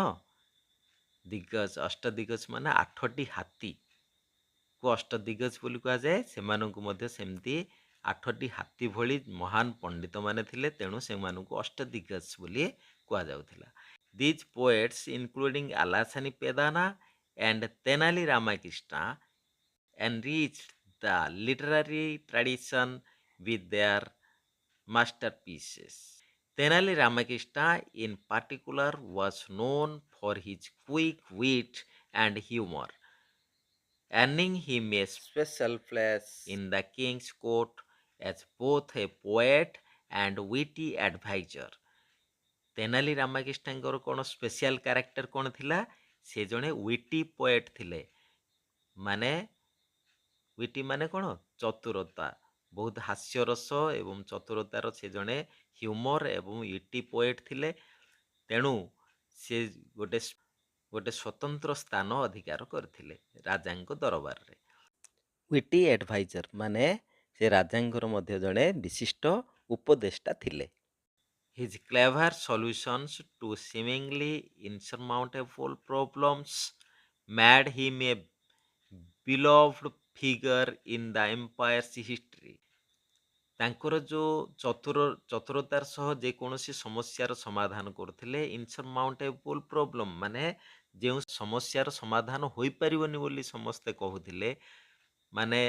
ଦିଗ୍ଗଜ, ଅଷ୍ଟଦିଗ୍ଗଜ ମାନେ 8ଟି ହାତୀକୁ ଅଷ୍ଟଦିଗ୍ଗଜ ବୋଲି କୁହାଯାଏ। ସେମାନଙ୍କୁ ମଧ୍ୟ ସେମିତି 8ଟି ହାତୀ ଭଳି ମହାନ ପଣ୍ଡିତମାନେ ଥିଲେ, ତେଣୁ ସେମାନଙ୍କୁ ଅଷ୍ଟଦିଗ୍ଗଜ ବୋଲି କୁହାଯାଉଥିଲା। These poets including Alasani Pedana and Tenali Ramakrishna enriched the literary tradition with their masterpieces. Tenali Ramakrishna in particular was known for his quick wit and humor, earning him a special place in the king's court as both a poet and witty advisor। Tenali ରାମକୃଷ୍ଣଙ୍କର କ'ଣ special character କ'ଣ ଥିଲା? ସେ ଜଣେ ୱିଟି poet ଥିଲେ। ମାନେ ୱିଟି ମାନେ କ'ଣ? ଚତୁରତା, ବହୁତ ହାସ୍ୟରସ ଏବଂ ଚତୁରତାର ସେ ଜଣେ ହ୍ୟୁମର ଏବଂ ୱିଟି ପୋଏଟ୍ ଥିଲେ। ତେଣୁ ସେ ଗୋଟେ ସ୍ୱତନ୍ତ୍ର ସ୍ଥାନ ଅଧିକାର କରିଥିଲେ ରାଜାଙ୍କ ଦରବାରରେ। ୱିଟି ଆଡଭାଇଜର ମାନେ ସେ ରାଜାଙ୍କର ମଧ୍ୟ ଜଣେ ବିଶିଷ୍ଟ ଉପଦେଷ୍ଟା ଥିଲେ। His clever solutions to seemingly insurmountable problems made him a beloved figure in the empire's history। ତାଙ୍କର ଯେଉଁ ଚତୁରତାର ସହ ଯେକୌଣସି ସମସ୍ୟାର ସମାଧାନ କରୁଥିଲେ। ଇନସରମାଉଣ୍ଟେବଲ୍ ପ୍ରୋବ୍ଲେମ୍ ମାନେ ଯେଉଁ ସମସ୍ୟାର ସମାଧାନ ହୋଇପାରିବନି ବୋଲି ସମସ୍ତେ କହୁଥିଲେ, ମାନେ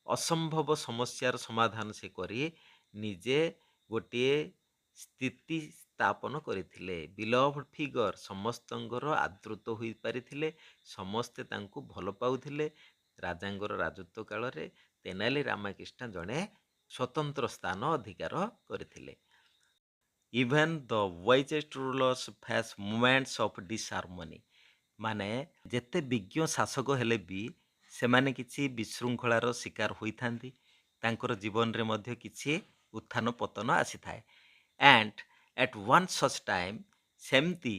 ଅସମ୍ଭବ ସମସ୍ୟାର ସମାଧାନ ସେ କରି ନିଜେ ଗୋଟିଏ ସ୍ଥିତି ସ୍ଥାପନ କରିଥିଲେ। ବିଲଭଡ୍ ଫିଗର, ସମସ୍ତଙ୍କର ଆଦୃତ ହୋଇପାରିଥିଲେ, ସମସ୍ତେ ତାଙ୍କୁ ଭଲ ପାଉଥିଲେ। ରାଜାଙ୍କର ରାଜତ୍ୱ କାଳରେ ତେନାଲି ରାମକୃଷ୍ଣ ଜଣେ ସ୍ୱତନ୍ତ୍ର ସ୍ଥାନ ଅଧିକାର କରିଥିଲେ। Even the wisest rulers face moments of disharmony, ମାନେ ଯେତେ ବିଜ୍ଞ ଶାସକ ହେଲେ ବି ସେମାନେ କିଛି ବିଶୃଙ୍ଖଳାର ଶିକାର ହୋଇଥାନ୍ତି। ତାଙ୍କର ଜୀବନରେ ମଧ୍ୟ କିଛି ଉତ୍ଥାନ ପତନ ଆସିଥାଏ। And at one such time, ସେମିତି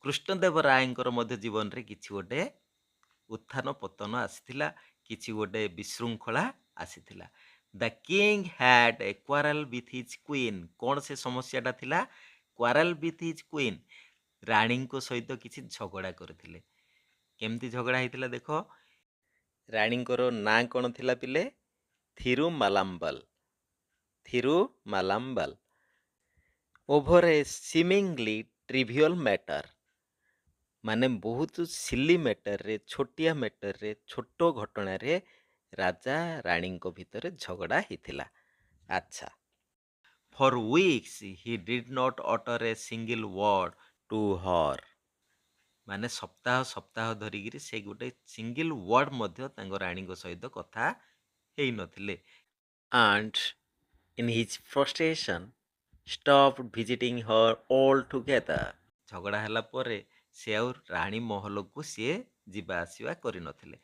କୃଷ୍ଣଦେବରାୟଙ୍କର ମଧ୍ୟ ଜୀବନରେ କିଛି ଗୋଟେ ଉତ୍ଥାନ ପତନ ଆସିଥିଲା, କିଛି ଗୋଟେ ବିଶୃଙ୍ଖଳା ଆସିଥିଲା। The king had a quarrel with his queen. କ'ଣ ସେ ସମସ୍ୟାଟା ଥିଲା? କ୍ୱାରେଲ୍ ୱିଥ୍ ହିଜ୍ କୁଇନ୍, ରାଣୀଙ୍କ ସହିତ କିଛି ଝଗଡ଼ା କରିଥିଲେ। କେମିତି ଝଗଡ଼ା ହେଇଥିଲା ଦେଖ। ରାଣୀଙ୍କର ନାଁ କ'ଣ ଥିଲା ପିଲେ? ଥିରୁମାଲାମ୍ବାଲ। ଥିରୁମାଲାମ୍ବାଲ। ଓଭର ଏ ସିମିଂଲି ଟ୍ରିଭିଅଲ୍ ମ୍ୟାଟର, ମାନେ ବହୁତ ସିଲି ମ୍ୟାଟରରେ, ଛୋଟିଆ ମ୍ୟାଟରରେ, ଛୋଟ ଘଟଣାରେ ରାଜା ରାଣୀଙ୍କ ଭିତରେ ଝଗଡ଼ା ହେଇଥିଲା। ଆଚ୍ଛା। For weeks he did not utter a single word to her, ମାନେ ସପ୍ତାହ ଧରିକିରି ସେ ଗୋଟେ ସିଙ୍ଗଲ ୱାର୍ଡ ମଧ୍ୟ ତାଙ୍କ ରାଣୀଙ୍କ ସହିତ କଥା ହେଇନଥିଲେ। And in his frustration stopped visiting her altogether। ଝଗଡ଼ା ହେଲା ପରେ ସେ ଆଉ ରାଣୀ ମହଲକୁ ସିଏ ଯିବା ଆସିବା କରିନଥିଲେ।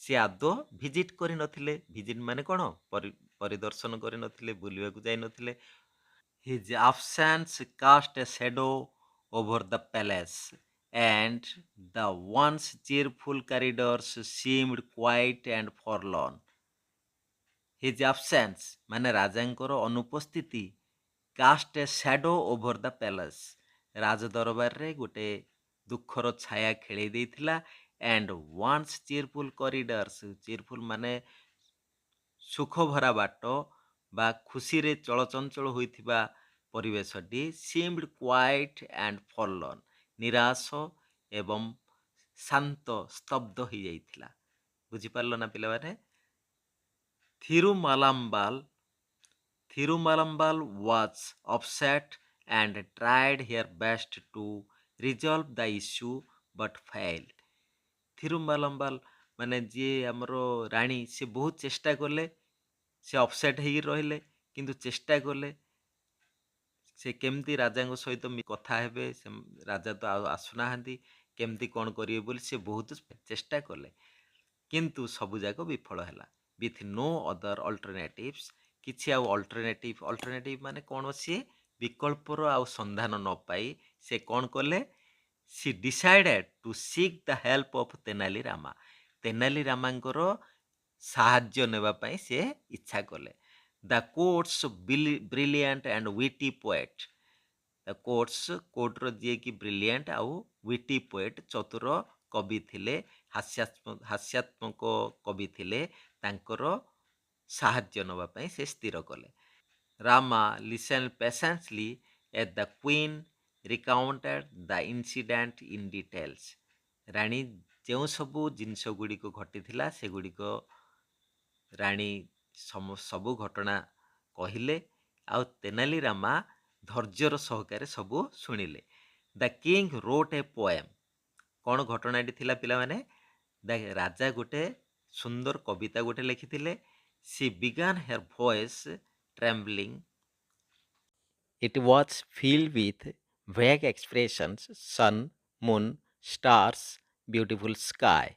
ସେ ଆଦୌ ଭିଜିଟ୍ କରିନଥିଲେ। ଭିଜିଟ୍ ମାନେ କ'ଣ? ପରିଦର୍ଶନ କରିନଥିଲେ, ବୁଲିବାକୁ ଯାଇନଥିଲେ। His absence cast a shadow over the palace and the once cheerful corridors seemed quiet and forlorn। His absence ମାନେ ରାଜାଙ୍କର ଅନୁପସ୍ଥିତି, cast a shadow over the palace, ରାଜଦରବାରରେ ଗୋଟେ ଦୁଃଖର ଛାୟା ଖେଳେଇ ଦେଇଥିଲା। and once cheerful corridors, cheerful ମାନେ ସୁଖ ଭରା ବାଟ ବା ଖୁସିରେ ଚଳଚଞ୍ଚଳ ହୋଇଥିବା ପରିବେଶଟି seemed quiet and forlorn, ନିରାଶ ଏବଂ ଶାନ୍ତ, ସ୍ତବ୍ଧ ହେଇଯାଇଥିଲା। ବୁଝିପାରିଲ ନା ପିଲାମାନେ? ଥିରୁମାଲାମ୍ବାଲ Thirumalambal was upset and tried her best to resolve the issue but failed. ଥିରୁମାଲମ୍ବାଲ ମାନେ ଯିଏ ଆମର ରାଣୀ ସେ ବହୁତ ଚେଷ୍ଟା କଲେ, ସେ ଅପସେଟ୍ ହେଇକି ରହିଲେ କିନ୍ତୁ ଚେଷ୍ଟା କଲେ ସେ କେମିତି ରାଜାଙ୍କ ସହିତ କଥା ହେବେ, ସେ ରାଜା ତ ଆଉ ଆସୁନାହାନ୍ତି, କେମିତି କ'ଣ କରିବେ ବୋଲି ସେ ବହୁତ ଚେଷ୍ଟା କଲେ କିନ୍ତୁ ସବୁ ଯାକ ବିଫଳ ହେଲା। ୱିଥ୍ ନୋ ଅଦର ଅଲ୍ଟରନେଟିଭ୍ସ, କିଛି ଆଉ ଅଲ୍ଟରନେଟିଭ୍ ମାନେ କୌଣସି ବିକଳ୍ପର ଆଉ ସନ୍ଧାନ ନ ପାଇ ସେ କ'ଣ କଲେ, she decided to seek the help of Tenali Rama. Tenali ରାମାଙ୍କର ସାହାଯ୍ୟ ନେବା ପାଇଁ ସେ ଇଚ୍ଛା କଲେ। The court's brilliant and witty poet, the କୋର୍ଟର ଯିଏକି ବ୍ରିଲିଆଣ୍ଟ ଆଉ ୱିଟି ପୋଏଟ୍ ଚତୁର କବି ଥିଲେ, ହାସ୍ୟାତ୍ମକ କବି ଥିଲେ, ତାଙ୍କର ସାହାଯ୍ୟ ନେବା ପାଇଁ ସେ ସ୍ଥିର କଲେ। Rama listened patiently as the queen recounted the incident in details. ରାଣୀ ଯେଉଁ ସବୁ ଜିନିଷ ଗୁଡ଼ିକ ଘଟିଥିଲା ସେଗୁଡ଼ିକ ରାଣୀ ସବୁ ଘଟଣା କହିଲେ ଆଉ ତେନାଲି ରାମା ଧୈର୍ଯ୍ୟର ସହକାରେ ସବୁ ଶୁଣିଲେ। The king wrote A poem, କ'ଣ ଘଟଣାଟି ଥିଲା ପିଲାମାନେ? ରାଜା ଗୋଟେ ସୁନ୍ଦର କବିତା ଗୋଟେ ଲେଖିଥିଲେ। She began her voice trembling. It was filled with vague expressions, sun, moon, stars, beautiful sky.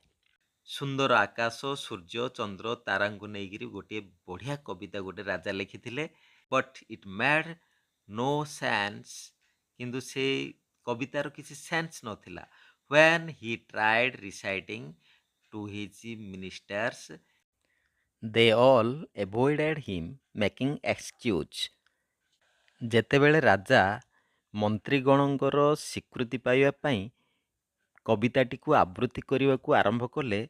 ସୁନ୍ଦର ଆକାଶ, ସୂର୍ଯ୍ୟ, ଚନ୍ଦ୍ର, ତାରାଙ୍କୁ ନେଇକିରି ଗୋଟିଏ ବଢ଼ିଆ କବିତା ଗୋଟେ ରାଜା ଲେଖିଥିଲେ। But eat made no sense, କିନ୍ତୁ ସେ କବିତାର କିଛି ସେନ୍ସ ନଥିଲା। When he tried reciting to his ministers, they all avoided him, making excuse. ଯେତେବେଳେ ରାଜା ମନ୍ତ୍ରୀଗଣଙ୍କର ସ୍ୱୀକୃତି ପାଇବା ପାଇଁ କବିତାଟିକୁ ଆବୃତ୍ତି କରିବାକୁ ଆରମ୍ଭ କଲେ,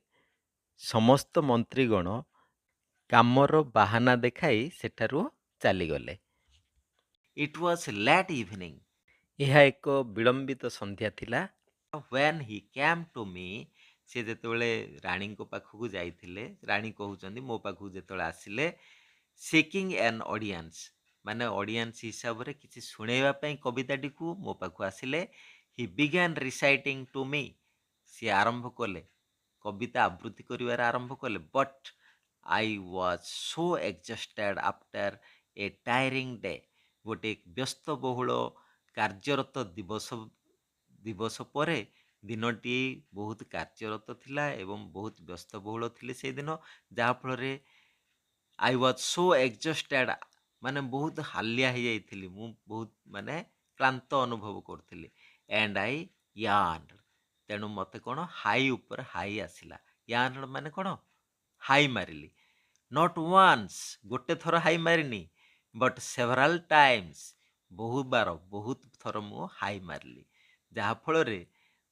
ସମସ୍ତ ମନ୍ତ୍ରୀଗଣ କାମର ବାହାନା ଦେଖାଇ ସେଠାରୁ ଚାଲିଗଲେ। It was late evening. ଏହା ଏକ ବିଳମ୍ବିତ ସନ୍ଧ୍ୟା ଥିଲା। When he came to me, ସେ ଯେତେବେଳେ ରାଣୀଙ୍କ ପାଖକୁ ଯାଇଥିଲେ, ରାଣୀ କହୁଛନ୍ତି ମୋ ପାଖକୁ ଯେତେବେଳେ ଆସିଲେ, seeking an audience, ମାନେ ଅଡ଼ିଏନ୍ସ ହିସାବରେ କିଛି ଶୁଣେଇବା ପାଇଁ କବିତାଟିକୁ ମୋ ପାଖକୁ ଆସିଲେ। he began reciting to me, ସିଏ ଆରମ୍ଭ କଲେ, କବିତା ଆବୃତ୍ତି କରିବାର ଆରମ୍ଭ କଲେ। but I was so exhausted after a tiring day, ଗୋଟେ ବ୍ୟସ୍ତବହୁଳ କାର୍ଯ୍ୟରତ ଦିବସ ପରେ ଦିନଟି ବହୁତ କାର୍ଯ୍ୟରତ ଥିଲା ଏବଂ ବହୁତ ବ୍ୟସ୍ତବହୁଳ ଥିଲେ ସେଇଦିନ, ଯାହାଫଳରେ I was so exhausted, ମାନେ ବହୁତ ହାଲିଆ ହେଇଯାଇଥିଲି, ମୁଁ ବହୁତ ମାନେ କ୍ଳାନ୍ତ ଅନୁଭବ କରୁଥିଲି। and I yawned, ତେଣୁ ମୋତେ କ'ଣ ହାଇ ଉପରେ ହାଇ ଆସିଲା। yawned ମାନେ କ'ଣ? ହାଇ ମାରିଲି। not once, ଗୋଟେ ଥର ହାଇ ମାରିନି, but several times, ବହୁତ ଥର ମୁଁ ହାଇ ମାରିଲି। ଯାହାଫଳରେ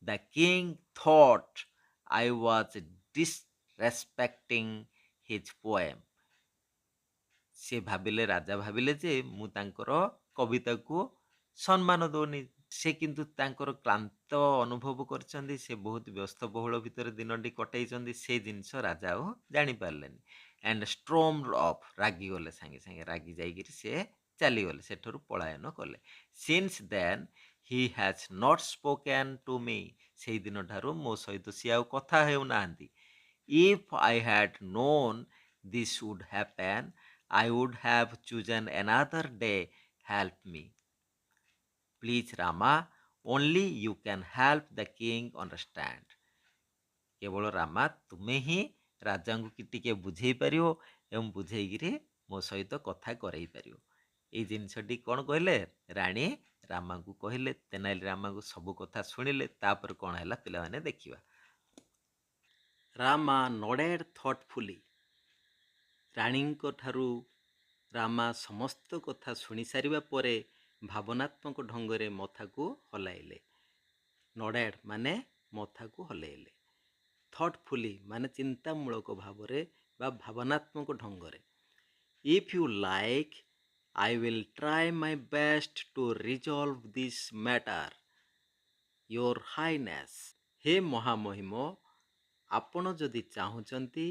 the king thought I was disrespecting his poem, ସେ ଭାବିଲେ, ରାଜା ଭାବିଲେ ଯେ ମୁଁ ତାଙ୍କର କବିତାକୁ ସମ୍ମାନ ଦଉନି। ସେ କିନ୍ତୁ ତାଙ୍କର କ୍ଳାନ୍ତ ଅନୁଭବ କରିଛନ୍ତି, ସେ ବହୁତ ବ୍ୟସ୍ତବହୁଳ ଭିତରେ ଦିନଟି କଟେଇଛନ୍ତି, ସେ ଜିନିଷ ରାଜା ଆଉ ଜାଣିପାରିଲେନି। and stormed off, ରାଗିଗଲେ, ସାଙ୍ଗେ ସାଙ୍ଗେ ରାଗି ଯାଇକିରି ସେ ଚାଲିଗଲେ, ସେଠାରୁ ପଳାୟନ କଲେ। since then he has not spoken to me, ସେଇ ଦିନଠାରୁ ମୋ ସହିତ ସିଏ ଆଉ କଥା ହେଉନାହାନ୍ତି। if I had known this would happen, I would have chosen another day. Help me, please Rama, only you can help the king understand. କେବଳ ରାମା ତୁମେ ହିଁ ରାଜାଙ୍କୁ ଟିକେ ବୁଝେଇ ପାରିବ ଏବଂ ବୁଝେଇକିରି ମୋ ସହିତ କଥା କରେଇ ପାରିବ। ଏଇ ଜିନିଷଟି କ'ଣ କହିଲେ? ରାଣୀ ରାମାଙ୍କୁ କହିଲେ। ତେନାଲି ରାମାଙ୍କୁ ସବୁ କଥା ଶୁଣିଲେ। ତାପରେ କ'ଣ ହେଲା ପିଲାମାନେ ଦେଖିବା। ରାମା nodded thoughtfully, ରାଣୀଙ୍କ ଠାରୁ ରାମା ସମସ୍ତ କଥା ଶୁଣି ସାରିବା ପରେ ଭାବନାତ୍ମକ ଢଙ୍ଗରେ ମଥାକୁ ହଲାଇଲେ। nodded ମାନେ ମଥାକୁ ହଲେଇଲେ। thoughtfully ମାନେ ଚିନ୍ତାମୂଳକ ଭାବରେ ବା ଭାବନାତ୍ମକ ଢଙ୍ଗରେ। if you like, I will try my best to resolve this matter, your highness. ହେ ମହାମହିମ, ଆପଣ ଯଦି ଚାହୁଁଛନ୍ତି,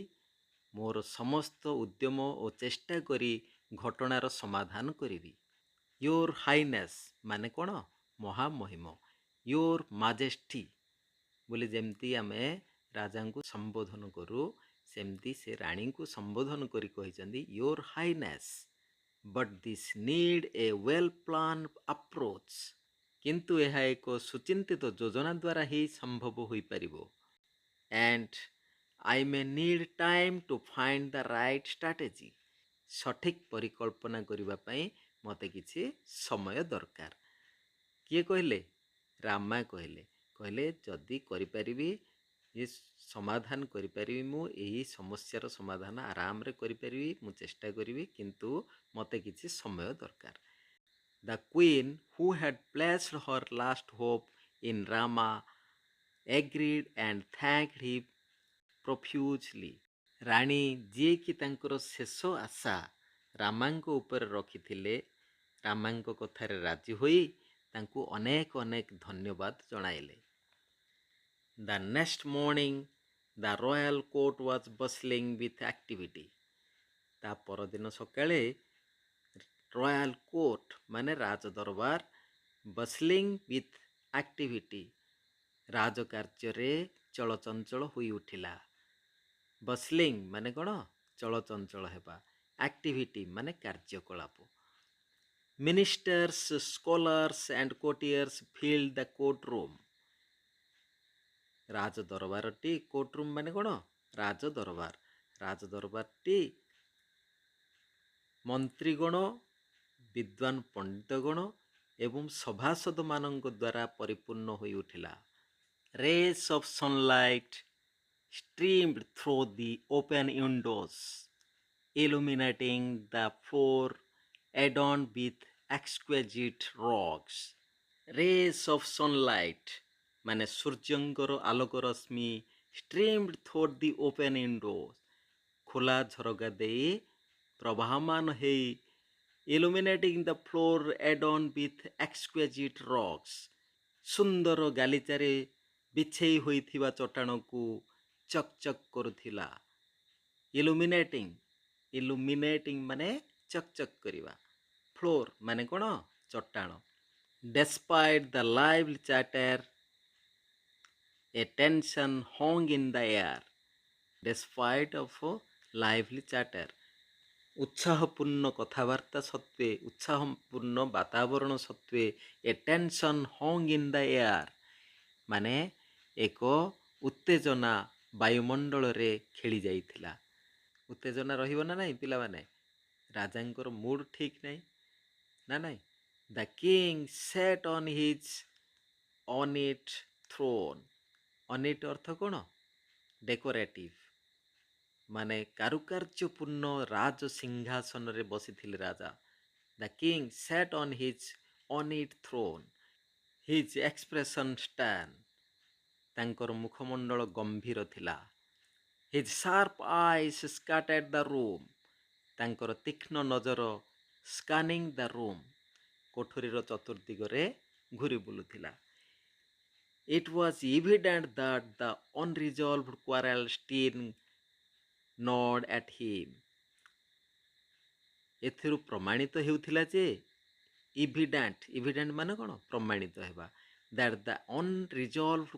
ମୋର ସମସ୍ତ ଉଦ୍ୟମ ଓ ଚେଷ୍ଟା କରି ଘଟଣାର ସମାଧାନ କରିବି। योर हाइनेस माने कौन महामहिम योर माजेस्टी बोले जमती आमे राजा को संबोधन करू सेमती से रानी को संबोधन करी कहिसंदी your highness but this need a well plan approach किंतु यह एक सुचिंतित योजना द्वारा ही संभव होई परिबो and I may need time to find the right strategy सठिक परिकल्पना करबा पई मते किछि समय दरकार किए कहले रामा कहले कहले जदि करिपारिबी ये समाधान करिपारिबी मु एही समस्यार समाधान आराम रे करिपारिबी मु चेष्टा करिबी किंतु मते किछि समय दरकार the queen who had placed her last hope in Rama agreed and thanked him profusely रानी जी कि तांकर शेष आशा रामांको ऊपर रखिथिले रामांको कथारे राजी होई तांको अनेक अनेक धन्यवाद जणाइले the next morning the royal court was bustling with activity ता परदिन सकाळे रॉयल कोर्ट माने राज दरबार बसलिंग विथ एक्टिविटी राजकार्य रे चलचंचल होई उठिला बसलिंग माने कौन चलचंचल हेबा एक्टिविटी माने कार्यकलाप ministers scholars and courtiers filled the courtroom राज दरबार टी कोर्ट रूम माने कौन राज दरबार टी मंत्रीगण विद्वान पंडितगण एवं सभासद मानक द्वारा परिपूर्ण होई उठिला rays of sunlight streamed through the open windows, illuminating the floor adorned with exquisite rugs. Rays of sunlight ମାନେ ସୂର୍ଯ୍ୟଙ୍କର ଆଲୋକ ରଶ୍ମି streamed through the open windows ଖୋଲା ଝରକା ଦେଇ ପ୍ରବାହମାନ ହେଇ illuminating the floor adorned with exquisite rugs ସୁନ୍ଦର ଗାଲିଚାରେ ବିଛେଇ ହୋଇଥିବା ଚଟାଣକୁ चक चक करुथिला इल्युमिनेटिंग माने चक चक करिवा फ्लोर माने कोन चट्टाण despite the lively chatter a tension hung in the air despite of lively chatter उत्साहपूर्ण कथावार्ता सत्वे उत्साहपूर्ण वातावरण सत्वे a tension hung in the air माने एक उत्तेजना वायुमंडल रे खेली जाइथिला उत्तेजना रहिबो ना नहीं पिला माने राजांकर मूड ठीक नहीं ना नहीं the king sat on his ornate throne ornate अर्थ कोन डेकोरेटिव माने कारुकार्यपूर्ण राज सिंहासन रे बसिथिले राजा the king sat ornate throne his expression stern तांकर मुखमंडल गंभीर थिला his sharp eyes scattered the room तांकर तीक्ष्ण नजर स्कानिंग द रूम कोठरीर चतुर्दिगरे घुरी बुलुथिला it was evident that the unresolved quarrel still gnawed at him एथिरु प्रमाणित हेउथिला जे इविडेंट माने कोन प्रमाणित हेबा that the unresolved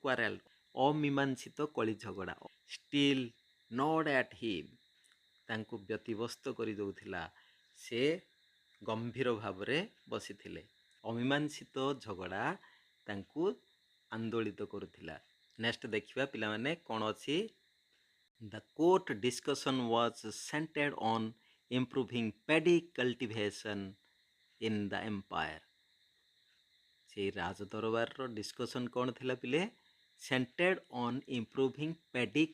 quarrel अमीमांसित कली झगड़ा still gnawed at him तांको व्यतिव्यस्त करि दउथिला से गंभीर भावरे बसिथिले अमीमांसित झगड़ा तांको आंदोलित करुथिला नेक्स्ट देखिबा पिला माने कोन अछि the court discussion was centered on improving paddy cultivation in the empire से राज दरबार रो डिस्कशन कौन थिला पिले scented on improving paddy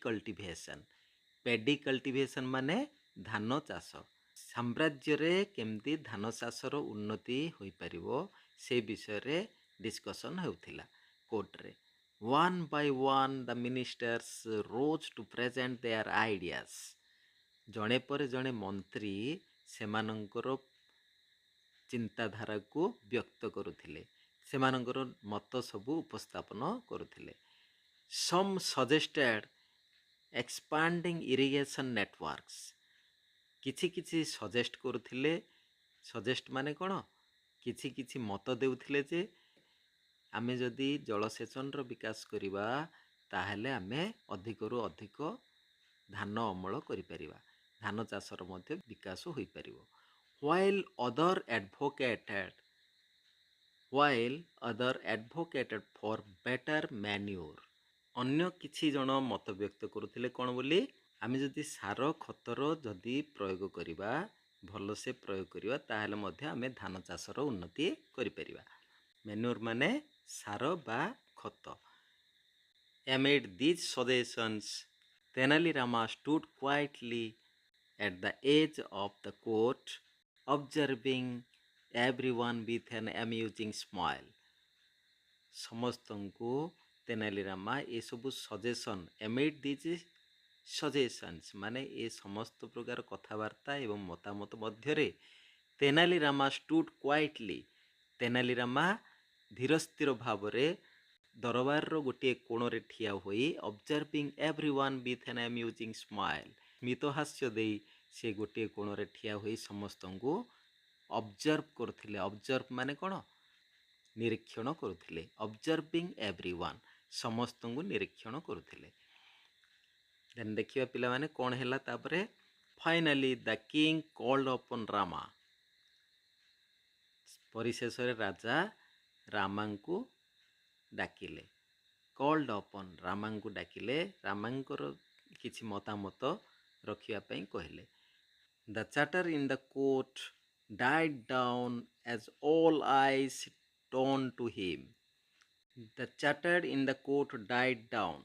cultivation माने धान चाष साम्राज्य रे केमती धान चाषर उन्नति होई परिबो से विषय रे डिस्कशन हेउथिला कोर्ट रे one by one the ministers rose to present their ideas जणे पर जणे मंत्री सेमानंकर चिंताधारा को व्यक्त करुथिले सेमानंकर मत सबु उपस्थापन करुथिले सम सजेस्टेड expanding irrigation networks କିଛି କିଛି ସଜେଷ୍ଟ କରୁଥିଲେ। ସଜେଷ୍ଟ ମାନେ କ'ଣ? କିଛି କିଛି ମତ ଦେଉଥିଲେ ଯେ ଆମେ ଯଦି ଜଳସେଚନର ବିକାଶ କରିବା ତାହେଲେ ଆମେ ଅଧିକରୁ ଅଧିକ ଧାନ ଅମଳ କରିପାରିବା, ଧାନ ଚାଷର ମଧ୍ୟ ବିକାଶ ହୋଇପାରିବ। while other advocated while other advocated for better manure, ଅନ୍ୟ କିଛି ଜଣ ମତ ବ୍ୟକ୍ତ କରୁଥିଲେ କ'ଣ ବୋଲି? ଆମେ ଯଦି ସାର ଖତର ଯଦି ପ୍ରୟୋଗ କରିବା, ଭଲସେ ପ୍ରୟୋଗ କରିବା, ତାହେଲେ ମଧ୍ୟ ଆମେ ଧାନ ଚାଷର ଉନ୍ନତି କରିପାରିବା। ମ୍ୟାନ୍ୟୁର ମାନେ ସାର ବା ଖତ। amid these suggestions, Tenali Rama stood quietly at the edge of the court, observing everyone with an amusing smile. ସମସ୍ତଙ୍କୁ ତେନାଲି ରାମା ଏସବୁ ସଜେସନ୍, amid these suggestions ମାନେ ଏ ସମସ୍ତ ପ୍ରକାର କଥାବାର୍ତ୍ତା ଏବଂ ମତାମତ ମଧ୍ୟରେ ତେନାଲି ରାମା stood quietly, ତେନାଲି ରାମା ଧୀରସ୍ଥିର ଭାବରେ ଦରବାରର ଗୋଟିଏ କୋଣରେ ଠିଆ ହୋଇ observing everyone with an amusing smile, ସ୍ମିତ ହାସ୍ୟ ଦେଇ ସେ ଗୋଟିଏ କୋଣରେ ଠିଆ ହୋଇ ସମସ୍ତଙ୍କୁ ଅବଜର୍ଭ କରୁଥିଲେ। ଅବଜର୍ଭ ମାନେ କ'ଣ? ନିରୀକ୍ଷଣ କରୁଥିଲେ। observing everyone, ସମସ୍ତଙ୍କୁ ନିରୀକ୍ଷଣ କରୁଥିଲେ। ଦେନ୍ ଦେଖିବା ପିଲାମାନେ କ'ଣ ହେଲା ତାପରେ। finally the king called upon Rama, ପରିଶେଷରେ ରାଜା ରାମାଙ୍କୁ ଡାକିଲେ। called upon, ରାମାଙ୍କୁ ଡାକିଲେ, ରାମାଙ୍କର କିଛି ମତାମତ ରଖିବା ପାଇଁ କହିଲେ। the chatter in the court died down as all eyes turned to him. the chatter in the court died down,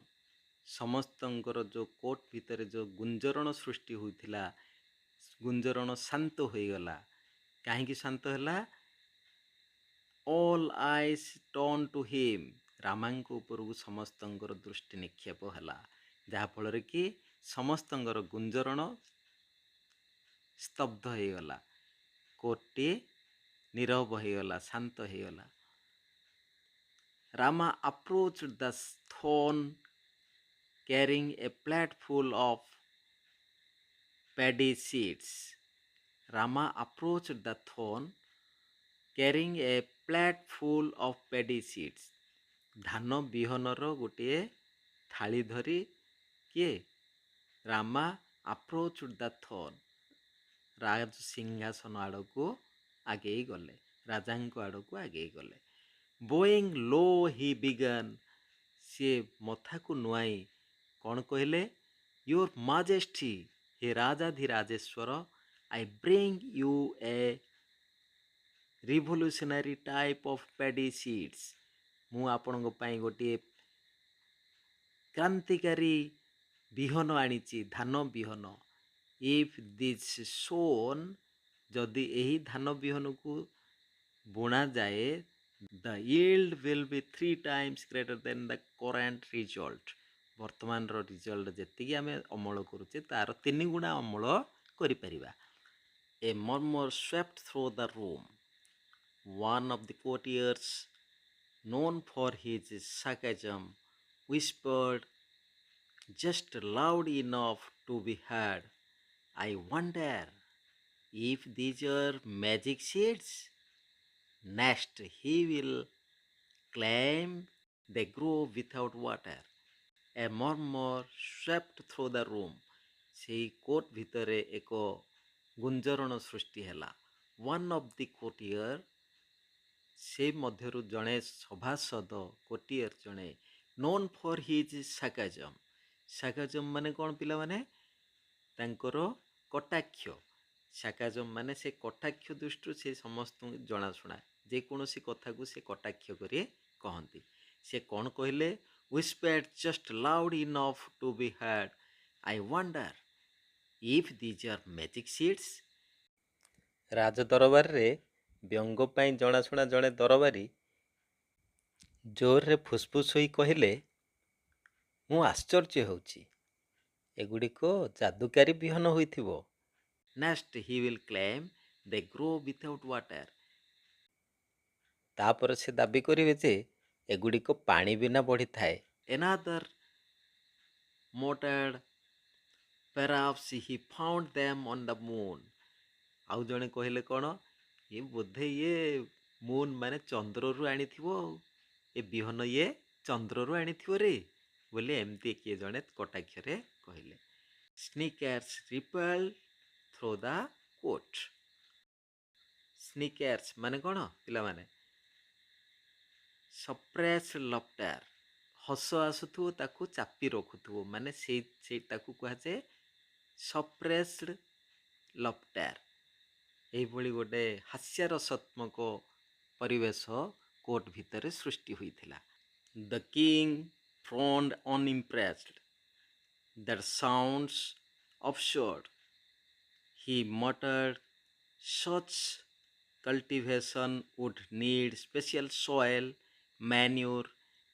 ସମସ୍ତଙ୍କର ଯେଉଁ କୋର୍ଟ ଭିତରେ ଯେଉଁ ଗୁଞ୍ଜରଣ ସୃଷ୍ଟି ହୋଇଥିଲା, ଗୁଞ୍ଜରଣ ଶାନ୍ତ ହୋଇଗଲା। କାହିଁକି ଶାନ୍ତ ହେଲା? all eyes turned to him, ରାମାଙ୍କ ଉପରକୁ ସମସ୍ତଙ୍କର ଦୃଷ୍ଟି ନିକ୍ଷେପ ହେଲା, ଯାହାଫଳରେ କି ସମସ୍ତଙ୍କର ଗୁଞ୍ଜରଣ ସ୍ତବ୍ଧ ହୋଇଗଲା, କୋର୍ଟଟି ନୀରବ ହୋଇଗଲା, ଶାନ୍ତ ହୋଇଗଲା। Rama approached the throne carrying a plate full of paddy seeds. Rama approached the throne carrying a plate full of paddy seeds. ଧାନ ବିହନର ଗୋଟିଏ ଥାଳି ଧରି କିଏ? ରାମା approached the throne, ରାଜ ସିଂହାସନ ଆଡ଼କୁ ଆଗେଇ ଗଲେ, ରାଜାଙ୍କ ଆଡ଼କୁ ଆଗେଇ ଗଲେ। bowing low he began, ସିଏ ମଥାକୁ ନୁଆଇ କ'ଣ କହିଲେ? your majesty, Hai ରାଜାଧିରାଜେଶ୍ୱର, I bring you a revolutionary type of paddy seeds, ମୁଁ ଆପଣଙ୍କ ପାଇଁ ଗୋଟିଏ କ୍ରାନ୍ତିକାରୀ ବିହନ ଆଣିଛି, ଧାନ ବିହନ। if this sown, ଯଦି ଏହି ଧାନ ବିହନକୁ ବୁଣାଯାଏ, the yield will be 3 times greater than the current result, ବର୍ତ୍ତମାନର ରିଜଲ୍ଟ ଯେତିକି ଆମେ ଅମଳ କରୁଛେ ତାର 3 ଗୁଣା ଅମଳ କରିପାରିବା। a murmur swept through the room. one of the courtiers, known for his sarcasm, whispered just loud enough to be heard, I wonder if these are magic seeds. Next he will claim they grow without water. A murmur swept through the room. ସେହି court ଭିତରେ ଏକ ଗୁଞ୍ଜରଣ ସୃଷ୍ଟି ହେଲା। one of the courtier, ସେ ମଧ୍ୟରୁ ଜଣେ ସଭାସଦ, କୋଟିୟର ଜଣେ, known for his sarcasm. sarcasm ମାନେ କ'ଣ ପିଲାମାନେ? ତାଙ୍କର କଟାକ୍ଷ। sarcasm ମାନେ ସେ କଟାକ୍ଷ ଦୃଷ୍ଟିରୁ ସେ ସମସ୍ତଙ୍କୁ ଜଣାଶୁଣା, ଯେକୌଣସି କଥାକୁ ସେ କଟାକ୍ଷ କରି କହନ୍ତି। ସେ କ'ଣ କହିଲେ? whispered just loud enough to be heard, I wonder if these are magic seeds. ରାଜ ଦରବାରରେ ବ୍ୟଙ୍ଗ ପାଇଁ ଜଣାଶୁଣା ଜଣେ ଦରବାରୀ ଜୋରରେ ଫୁସଫୁସ ହୋଇ କହିଲେ, ମୁଁ ଆଶ୍ଚର୍ଯ୍ୟ ହେଉଛି, ଏଗୁଡ଼ିକ ଯାଦୁକାରୀ ବିହନ ହୋଇଥିବ। next he will claim they grow without water. ତାପରେ ସେ ଦାବି କରିବେ ଯେ ଏଗୁଡ଼ିକ ପାଣି ବିନା ବଢ଼ିଥାଏ। another muttered Perhaps he found them on the moon. ଆଉ ଜଣେ କହିଲେ କ'ଣ, ଏ ବୋଧେ ଇଏ ମୁନ୍ ମାନେ ଚନ୍ଦ୍ରରୁ ଆଣିଥିବ ଆଉ, ଏ ବିହନ ଇଏ ଚନ୍ଦ୍ରରୁ ଆଣିଥିବ ରେ ବୋଲି ଏମିତି କିଏ ଜଣେ କଟାକ୍ଷରେ କହିଲେ। Sneakers repelled through the coat. Sneakers ମାନେ କ'ଣ ପିଲାମାନେ, suppressed laughter, ହସ ଆସୁଥିବ ତାକୁ ଚାପି ରଖୁଥିବ, ମାନେ ସେଇ ତାକୁ କୁହାଯାଏ suppressed laughter। ଏହିଭଳି ଗୋଟେ ହାସ୍ୟରସାତ୍ମକ ପରିବେଶ କୋର୍ଟ ଭିତରେ ସୃଷ୍ଟି ହୋଇଥିଲା। The king frowned unimpressed. That sounds absurd. He muttered, such cultivation would need special soil, manure,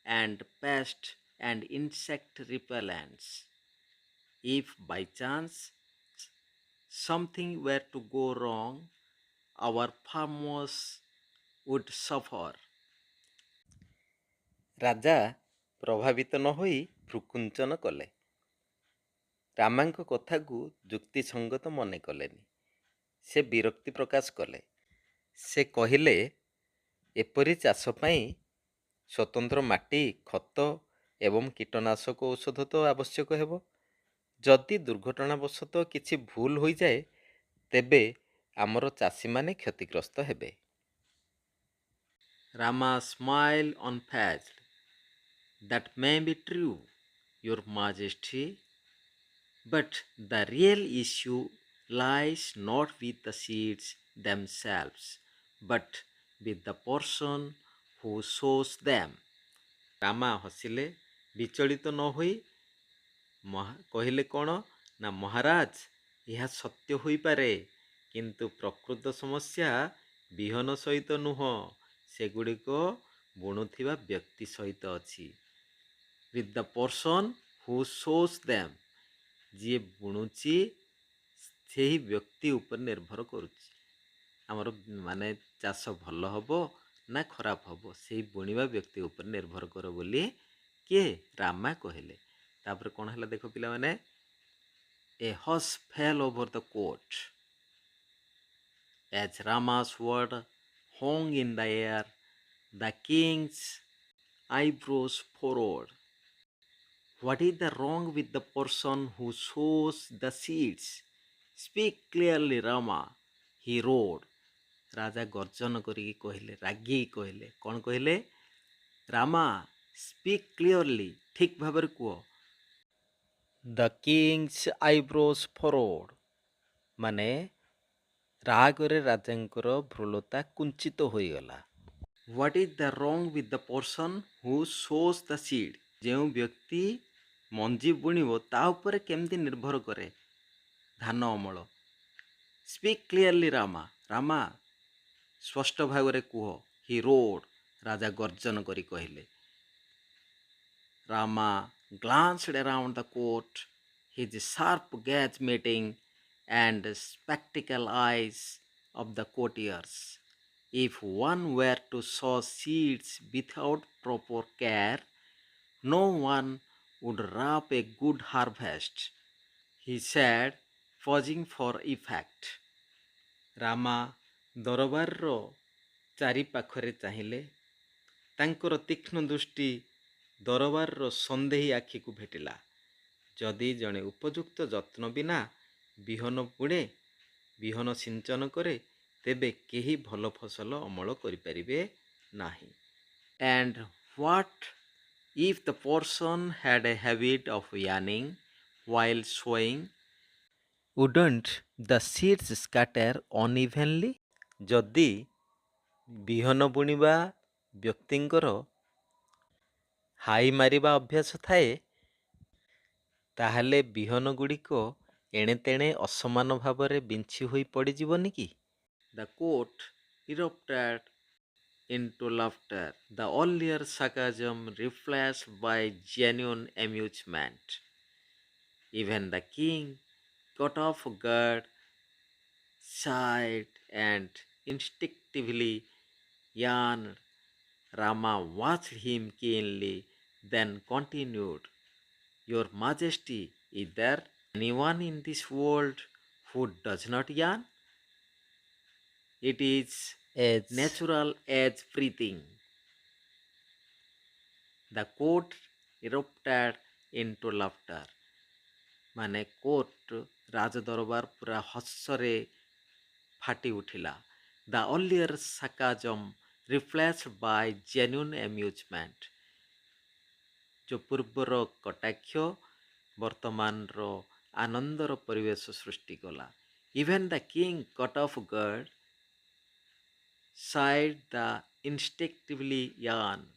and pest and insect repellents. If by chance something were to go wrong, our farmers would suffer. ରାଜା ପ୍ରଭାବିତ ନ ହୋଇ ଭ୍ରୂକୁଞ୍ଚନ କଲେ। ରାମାଙ୍କ କଥାକୁ ଯୁକ୍ତିସଙ୍ଗତ ମନେ କଲେନି। ସେ ବିରକ୍ତି ପ୍ରକାଶ କଲେ। ସେ କହିଲେ, ଏପରି ଚାଷ ପାଇଁ ସ୍ୱତନ୍ତ୍ର ମାଟି, ଖତ ଏବଂ କୀଟନାଶକ ଔଷଧ ତ ଆବଶ୍ୟକ ହେବ। ଯଦି ଦୁର୍ଘଟଣାବଶତଃ କିଛି ଭୁଲ ହୋଇଯାଏ, ତେବେ ଆମର ଚାଷୀମାନେ କ୍ଷତିଗ୍ରସ୍ତ ହେବେ। Rama smiled unfazed. That may be true, Your Majesty, but the real issue lies not with the seeds themselves, but with the person who sows them. Rama ହସିଲେ, ବିଚଳିତ ନ ହୋଇ କହିଲେ କ'ଣ ନା, ମହାରାଜ, ଏହା ସତ୍ୟ ହୋଇପାରେ, କିନ୍ତୁ ପ୍ରକୃତ ସମସ୍ୟା ବିହନ ସହିତ ନୁହଁ, ସେଗୁଡ଼ିକ ବୁଣୁଥିବା ବ୍ୟକ୍ତି ସହିତ ଅଛି। With the person who sows them, ଯିଏ ବୁଣୁଛି ସେହି ବ୍ୟକ୍ତି ଉପରେ ନିର୍ଭର କରୁଛି। ଆମର ମାନେ ଚାଷ ଭଲ ହେବ ନା ଖରାପ ହେବ, ସେଇ ବୁଣିବା ବ୍ୟକ୍ତି ଉପରେ ନିର୍ଭର କର ବୋଲି କିଏ ରାମା କହିଲେ। ତାପରେ କ'ଣ ହେଲା ଦେଖ ପିଲାମାନେ, a hush fell over the court as Rama's word hung in the air. The king's eyebrows furrowed. What is the wrong with the person who sows the seeds? Speak clearly, Rama, he roared. ରାଜା ଗର୍ଜନ କରିକି କହିଲେ, ରାଗିକି କହିଲେ, କ'ଣ କହିଲେ? Rama, speak clearly, ଠିକ୍ ଭାବରେ କୁହ। The king's eyebrows furrowed, ମାନେ ରାଗରେ ରାଜାଙ୍କର ଭ୍ରୂଲତା କୁଞ୍ଚିତ ହୋଇଗଲା। What is the wrong with the person who sows the seed? ଯେଉଁ ବ୍ୟକ୍ତି ମଞ୍ଜି ବୁଣିବ ତା ଉପରେ କେମିତି ନିର୍ଭର କରେ ଧାନ ଅମଳ। Speak clearly, Rama, ରାମା ସ୍ପଷ୍ଟ ଭାବରେ କୁହ। He roared, ରାଜା ଗର୍ଜନ କରି କହିଲେ। Rama glanced around the court, his sharp gaze meeting and spectacle eyes of the courtiers. If one were to sow seeds without proper care, no one would reap a good harvest, he said, pausing for effect. Rama ଦରବାରର ଚାରିପାଖରେ ଚାହିଁଲେ। ତାଙ୍କର ତୀକ୍ଷ୍ଣ ଦୃଷ୍ଟି ଦରବାରର ସନ୍ଦେହୀ ଆଖିକୁ ଭେଟିଲା। ଯଦି ଜଣେ ଉପଯୁକ୍ତ ଯତ୍ନ ବିନା ବିହନ ବୁଣେ, ବିହନ ସିଞ୍ଚନ କରେ, ତେବେ କେହି ଭଲ ଫସଲ ଅମଳ କରିପାରିବେ ନାହିଁ। And what if the person had a habit of yarning while sowing? Wouldn't the seeds scatter unevenly? ଯଦି ବିହନ ବୁଣିବା ବ୍ୟକ୍ତିଙ୍କର ହାଇ ମାରିବା ଅଭ୍ୟାସ ଥାଏ, ତାହେଲେ ବିହନ ଗୁଡ଼ିକ ଏଣେତେଣେ ଅସମାନ ଭାବରେ ବିଞ୍ଚି ହୋଇ ପଡ଼ିଯିବନି କି? The court erupted into laughter, the earlier sarcasm replaced by genuine amusement. Even the king got off guard, sighed, and instinctively yawned. Rama watched him keenly, then continued, Your Majesty, is there anyone in this world who does not yawn? It is
As
natural as breathing. The court erupted into laughter. ମାନେ court ରାଜଦରବାର ପୁରା ହସରେ ଫାଟି ଉଠିଲା। The earlier sarcasm replaced by genuine amusement. ଯେଉଁ ପୂର୍ବର କଟାକ୍ଷ ବର୍ତ୍ତମାନର ଆନନ୍ଦର ପରିବେଶ ସୃଷ୍ଟି କଲା। Even the king cut off guard, sighed the instinctively yawned.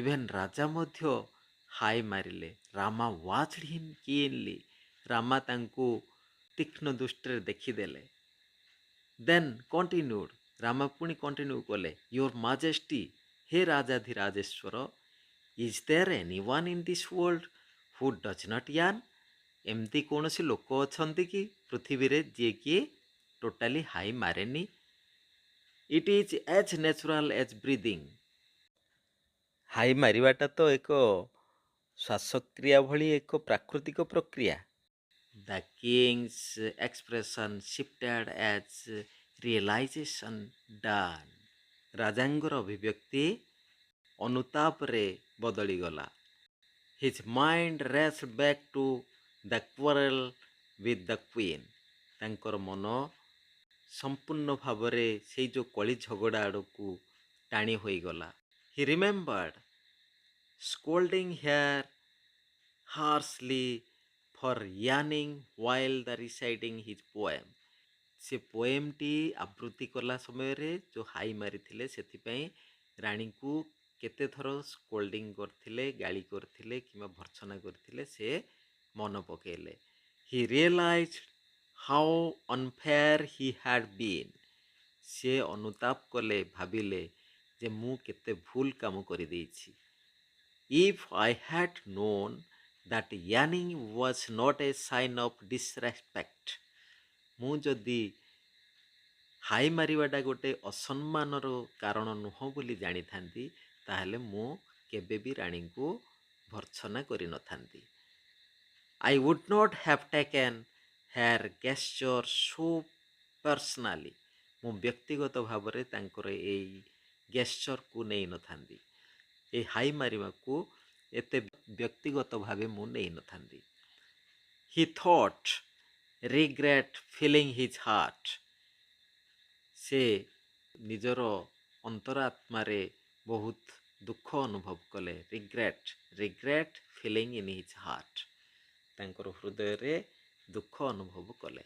Even ରାଜା ମଧ୍ୟ ହାଇ ମାରିଲେ। Rama watched him keenly. Rama ତାଙ୍କୁ ତୀକ୍ଷ୍ଣ ଦୃଷ୍ଟିରେ ଦେଖିଦେଲେ। Then continued. ରାମା ପୁଣି କଣ୍ଟିନ୍ୟୁ କଲେ। Your Majesty, Hai ରାଜାଧିରାଜେଶ୍ୱର, is there anyone in this world who does not yawn? ଏମିତି କୌଣସି ଲୋକ ଅଛନ୍ତି କି ପୃଥିବୀରେ ଯିଏକି ଟୋଟାଲି ହାଇ ମାରେନି? It is as natural as breathing. ହାଇ ମାରିବାଟା ତ ଏକ ଶ୍ୱାସକ୍ରିୟା ଭଳି ଏକ ପ୍ରାକୃତିକ ପ୍ରକ୍ରିୟା। The king's expression shifted as realization dawned. ରାଜାଙ୍କର ଅଭିବ୍ୟକ୍ତି ଅନୁତାପରେ ବଦଳିଗଲା। His mind raced back to the quarrel with the queen. ତାଙ୍କର ମନ ସମ୍ପୂର୍ଣ୍ଣ ଭାବରେ ସେଇ ଯେଉଁ କଳି ଝଗଡ଼ା ଆଡ଼କୁ ଟାଣି ହୋଇଗଲା। He remembered scolding her harshly for yawning while the reciting his poem. ସେ ପୋଏମଟି ଆବୃତ୍ତି କଲା ସମୟରେ ଯେଉଁ ହାଇ ମାରିଥିଲେ ସେଥିପାଇଁ ରାଣୀଙ୍କୁ କେତେଥର ସ୍କୋଲ୍ଡିଂ କରିଥିଲେ, ଗାଳି କରିଥିଲେ କିମ୍ବା ଭର୍ତ୍ସନା କରିଥିଲେ ସେ ମନେ ପକାଇଲେ। He realized how unfair he had been. ସେ ଅନୁତାପ କଲେ, ଭାବିଲେ ଯେ ମୁଁ କେତେ ଭୁଲ କାମ କରିଦେଇଛି। If I had known that yawning was not a sign of disrespect, ମୁଁ ଯଦି ହାଇ ମାରିବାଟା ଗୋଟେ ଅସମ୍ମାନର କାରଣ ନୁହଁ ବୋଲି ଜାଣିଥାନ୍ତି ତାହେଲେ ମୁଁ କେବେ ବି ରାଣୀଙ୍କୁ ଭର୍ତ୍ସନା କରିନଥାନ୍ତି। I would not have taken her gesture so personally. ମୁଁ ବ୍ୟକ୍ତିଗତ ଭାବରେ ତାଙ୍କର ଏଇ ଗେସ୍ଚରକୁ ନେଇନଥାନ୍ତି। এই ହାଇ ମାରିବାକୁ ଏତେ ବ୍ୟକ୍ତିଗତ ଭାବେ ମୁଁ ନେଇନଥାନ୍ତି। He thought, regret filling his heart. ସେ ନିଜର ଅନ୍ତରାତ୍ମାରେ ବହୁତ ଦୁଃଖ ଅନୁଭବ କଲେ। Regret feeling in his heart. ତାଙ୍କର ହୃଦୟରେ ଦୁଃଖ ଅନୁଭବ କଲେ,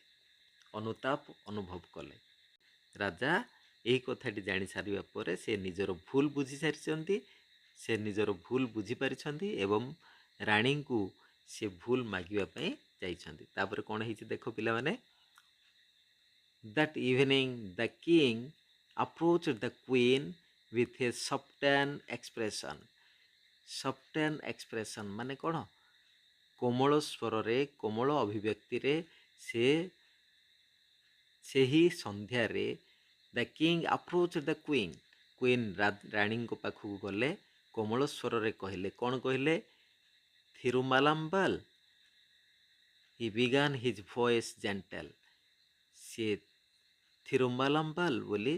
ଅନୁତାପ ଅନୁଭବ କଲେ। ରାଜା ଏହି କଥାଟି ଜାଣିସାରିବା ପରେ ସେ ନିଜର ଭୁଲ ବୁଝି ସାରିଛନ୍ତି। ସେ ନିଜର ଭୁଲ ବୁଝିପାରିଛନ୍ତି ଏବଂ ରାଣୀଙ୍କୁ ସେ ଭୁଲ ମାଗିବା ପାଇଁ ଯାଇଛନ୍ତି। ତାପରେ କ'ଣ ହେଇଛି ଦେଖ ପିଲାମାନେ। That evening the king approached the queen with a softened expression. Softened expression ମାନେ କ'ଣ? କୋମଳ ସ୍ୱରରେ, କୋମଳ ଅଭିବ୍ୟକ୍ତିରେ ସେ ସେହି ସନ୍ଧ୍ୟାରେ the king approached the queen. Queen ରାଣୀଙ୍କ ପାଖକୁ ଗଲେ, କୋମଳ ସ୍ୱରରେ କହିଲେ। କ'ଣ କହିଲେ? ଥିରୁମାଲାମ୍ବାଲ। He began his voice gentle. ସେ ଥିରୁମାଲାମ୍ବାଲ ବୋଲି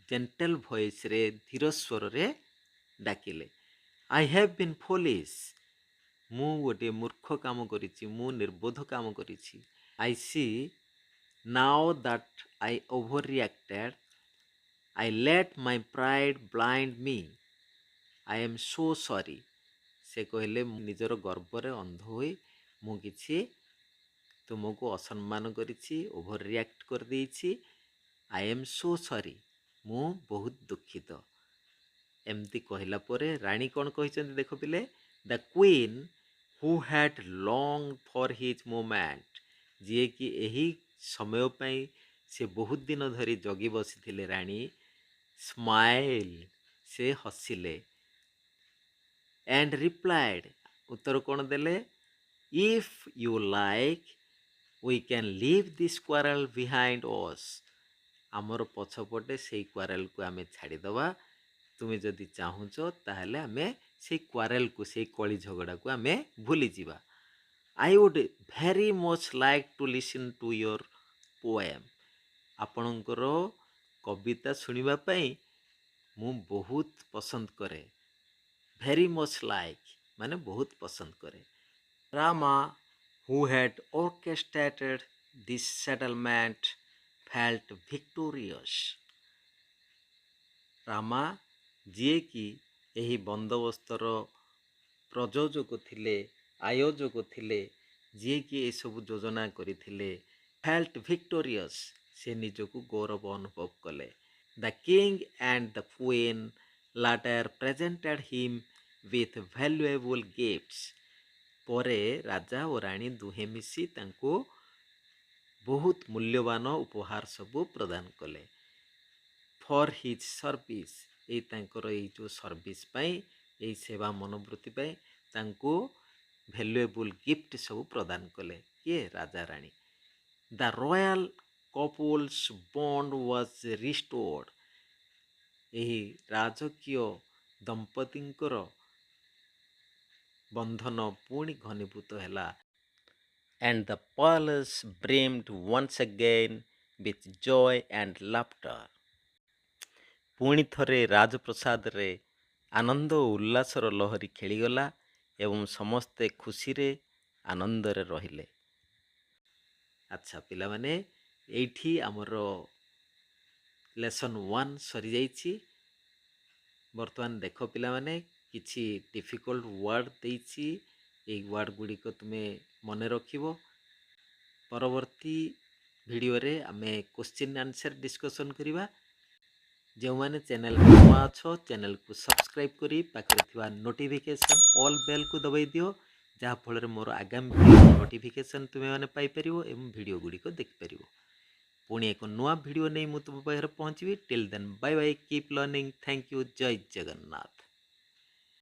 ଜେଣ୍ଟଲ ଭଏସ୍ରେ, ଧୀର ସ୍ୱରରେ ଡାକିଲେ। I have been foolish. ମୁଁ ଗୋଟିଏ ମୂର୍ଖ କାମ କରିଛି, ମୁଁ ନିର୍ବୋଧ କାମ କରିଛି। I see now that I overreacted. I let my pride blind me. I am so sorry. ସେ କହିଲେ ମୁଁ ନିଜର ଗର୍ବରେ ଅନ୍ଧ ହୋଇ ମୁଁ କିଛି ତୁମକୁ ଅସମ୍ମାନ କରିଛି, ଓଭର ରିଆକ୍ଟ କରିଦେଇଛି। I am so sorry. ମୁଁ ବହୁତ ଦୁଃଖିତ। ଏମିତି କହିଲା ପରେ ରାଣୀ କ'ଣ କହିଛନ୍ତି ଦେଖ ପିଲେ। The queen who had longed for his moment. ଯିଏକି ଏହି ସମୟ ପାଇଁ ସେ ବହୁତ ଦିନ ଧରି ଜଗି ବସିଥିଲେ ରାଣୀ। ସ୍ମାଇଲ୍, ସେ ହସିଲେ। And replied, ଉତ୍ତର କ'ଣ ଦେଲେ? If you like, we can leave this quarrel behind us. ଆମର ପଛପଟେ ସେଇ କ୍ୱାରେଲକୁ ଆମେ ଛାଡ଼ିଦେବା। ତୁମେ ଯଦି ଚାହୁଁଛ ତାହେଲେ ଆମେ ସେଇ କ୍ୱାରେଲକୁ, ସେଇ କଳି ଝଗଡ଼ାକୁ ଆମେ ଭୁଲିଯିବା। I would very much like to listen to your poem. ଆପଣଙ୍କର କବିତା ଶୁଣିବା ପାଇଁ ମୁଁ ବହୁତ ପସନ୍ଦ କରେ। very much like ମାନେ ବହୁତ ପସନ୍ଦ କରେ। Rama, who had orchestrated this settlement, felt victorious. Rama ଯିଏକି ଏହି ବନ୍ଦୋବସ୍ତର ପ୍ରଯୋଜକ ଥିଲେ, ଆୟୋଜକ ଥିଲେ, ଯିଏକି ଏସବୁ ଯୋଜନା କରିଥିଲେ, felt victorious, ସେ ନିଜକୁ ଗୌରବ ଅନୁଭବ କଲେ। The king and the queen later presented him with valuable gifts. ପରେ ରାଜା ଓ ରାଣୀ ଦୁହେଁ ମିଶି ତାଙ୍କୁ ବହୁତ ମୂଲ୍ୟବାନ ଉପହାର ସବୁ ପ୍ରଦାନ କଲେ। ଫର୍ ହିଜ୍ ସର୍ଭିସ୍, ଏଇ ତାଙ୍କର ଏଇ ଯେଉଁ ସର୍ଭିସ୍ ପାଇଁ, ଏଇ ସେବା ମନୋବୃତ୍ତି ପାଇଁ ତାଙ୍କୁ ଭ୍ୟାଲୁଏବୁଲ୍ ଗିଫ୍ଟ ସବୁ ପ୍ରଦାନ କଲେ। କିଏ? ରାଜା ରାଣୀ। ଦ ରୟାଲ କପୁଲ୍ସ ବଣ୍ଡ ୱାଜ୍ ରିଷ୍ଟୋର୍ଡ, ଏହି ରାଜକୀୟ ଦମ୍ପତିଙ୍କର ବନ୍ଧନ ପୁଣି ଘନୀଭୂତ ହେଲା। And the palace brimmed once again with joy and laughter. ପୁଣି ଥରେ ରାଜପ୍ରସାଦରେ ଆନନ୍ଦ ଓ ଉଲ୍ଲାସର ଲହରୀ ଖେଳିଗଲା ଏବଂ ସମସ୍ତେ ଖୁସିରେ ଆନନ୍ଦରେ ରହିଲେ। ଆଚ୍ଛା ପିଲାମାନେ, ଏଇଠି ଆମର ଲେସନ୍ 1 ସରିଯାଇଛି। ବର୍ତ୍ତମାନ ଦେଖ ପିଲାମାନେ, କିଛି ଡିଫିକଲ୍ଟ ୱାର୍ଡ଼ ଦେଇଛି, ଏଇ ୱାର୍ଡ଼ ଗୁଡ଼ିକ ତୁମେ ମନେ ରଖିବ। ପରବର୍ତ୍ତୀ ଭିଡ଼ିଓରେ ଆମେ କ୍ୱେଶ୍ଚିନ୍ ଆନ୍ସର୍ ଡିସ୍କସନ୍ କରିବା। ଯେଉଁମାନେ ଚ୍ୟାନେଲରେ ନୂଆ ଅଛ, ଚ୍ୟାନେଲକୁ ସବସ୍କ୍ରାଇବ୍ କରି ପାଖରେ ଥିବା ନୋଟିଫିକେସନ୍ ଅଲ୍ ବେଲ୍କୁ ଦବାଇ ଦିଅ, ଯାହାଫଳରେ ମୋର ଆଗାମୀ ଭିଡ଼ିଓ ନୋଟିଫିକେସନ୍ ତୁମେମାନେ ପାଇପାରିବ ଏବଂ ଭିଡ଼ିଓ ଗୁଡ଼ିକ ଦେଖିପାରିବ। ପୁଣି ଏକ ନୂଆ ଭିଡ଼ିଓ ନେଇ ମୁଁ ତୁମ ପାଖରେ ପହଞ୍ଚିବି। Till then bye bye, keep learning, thank you, Jai Jagannath.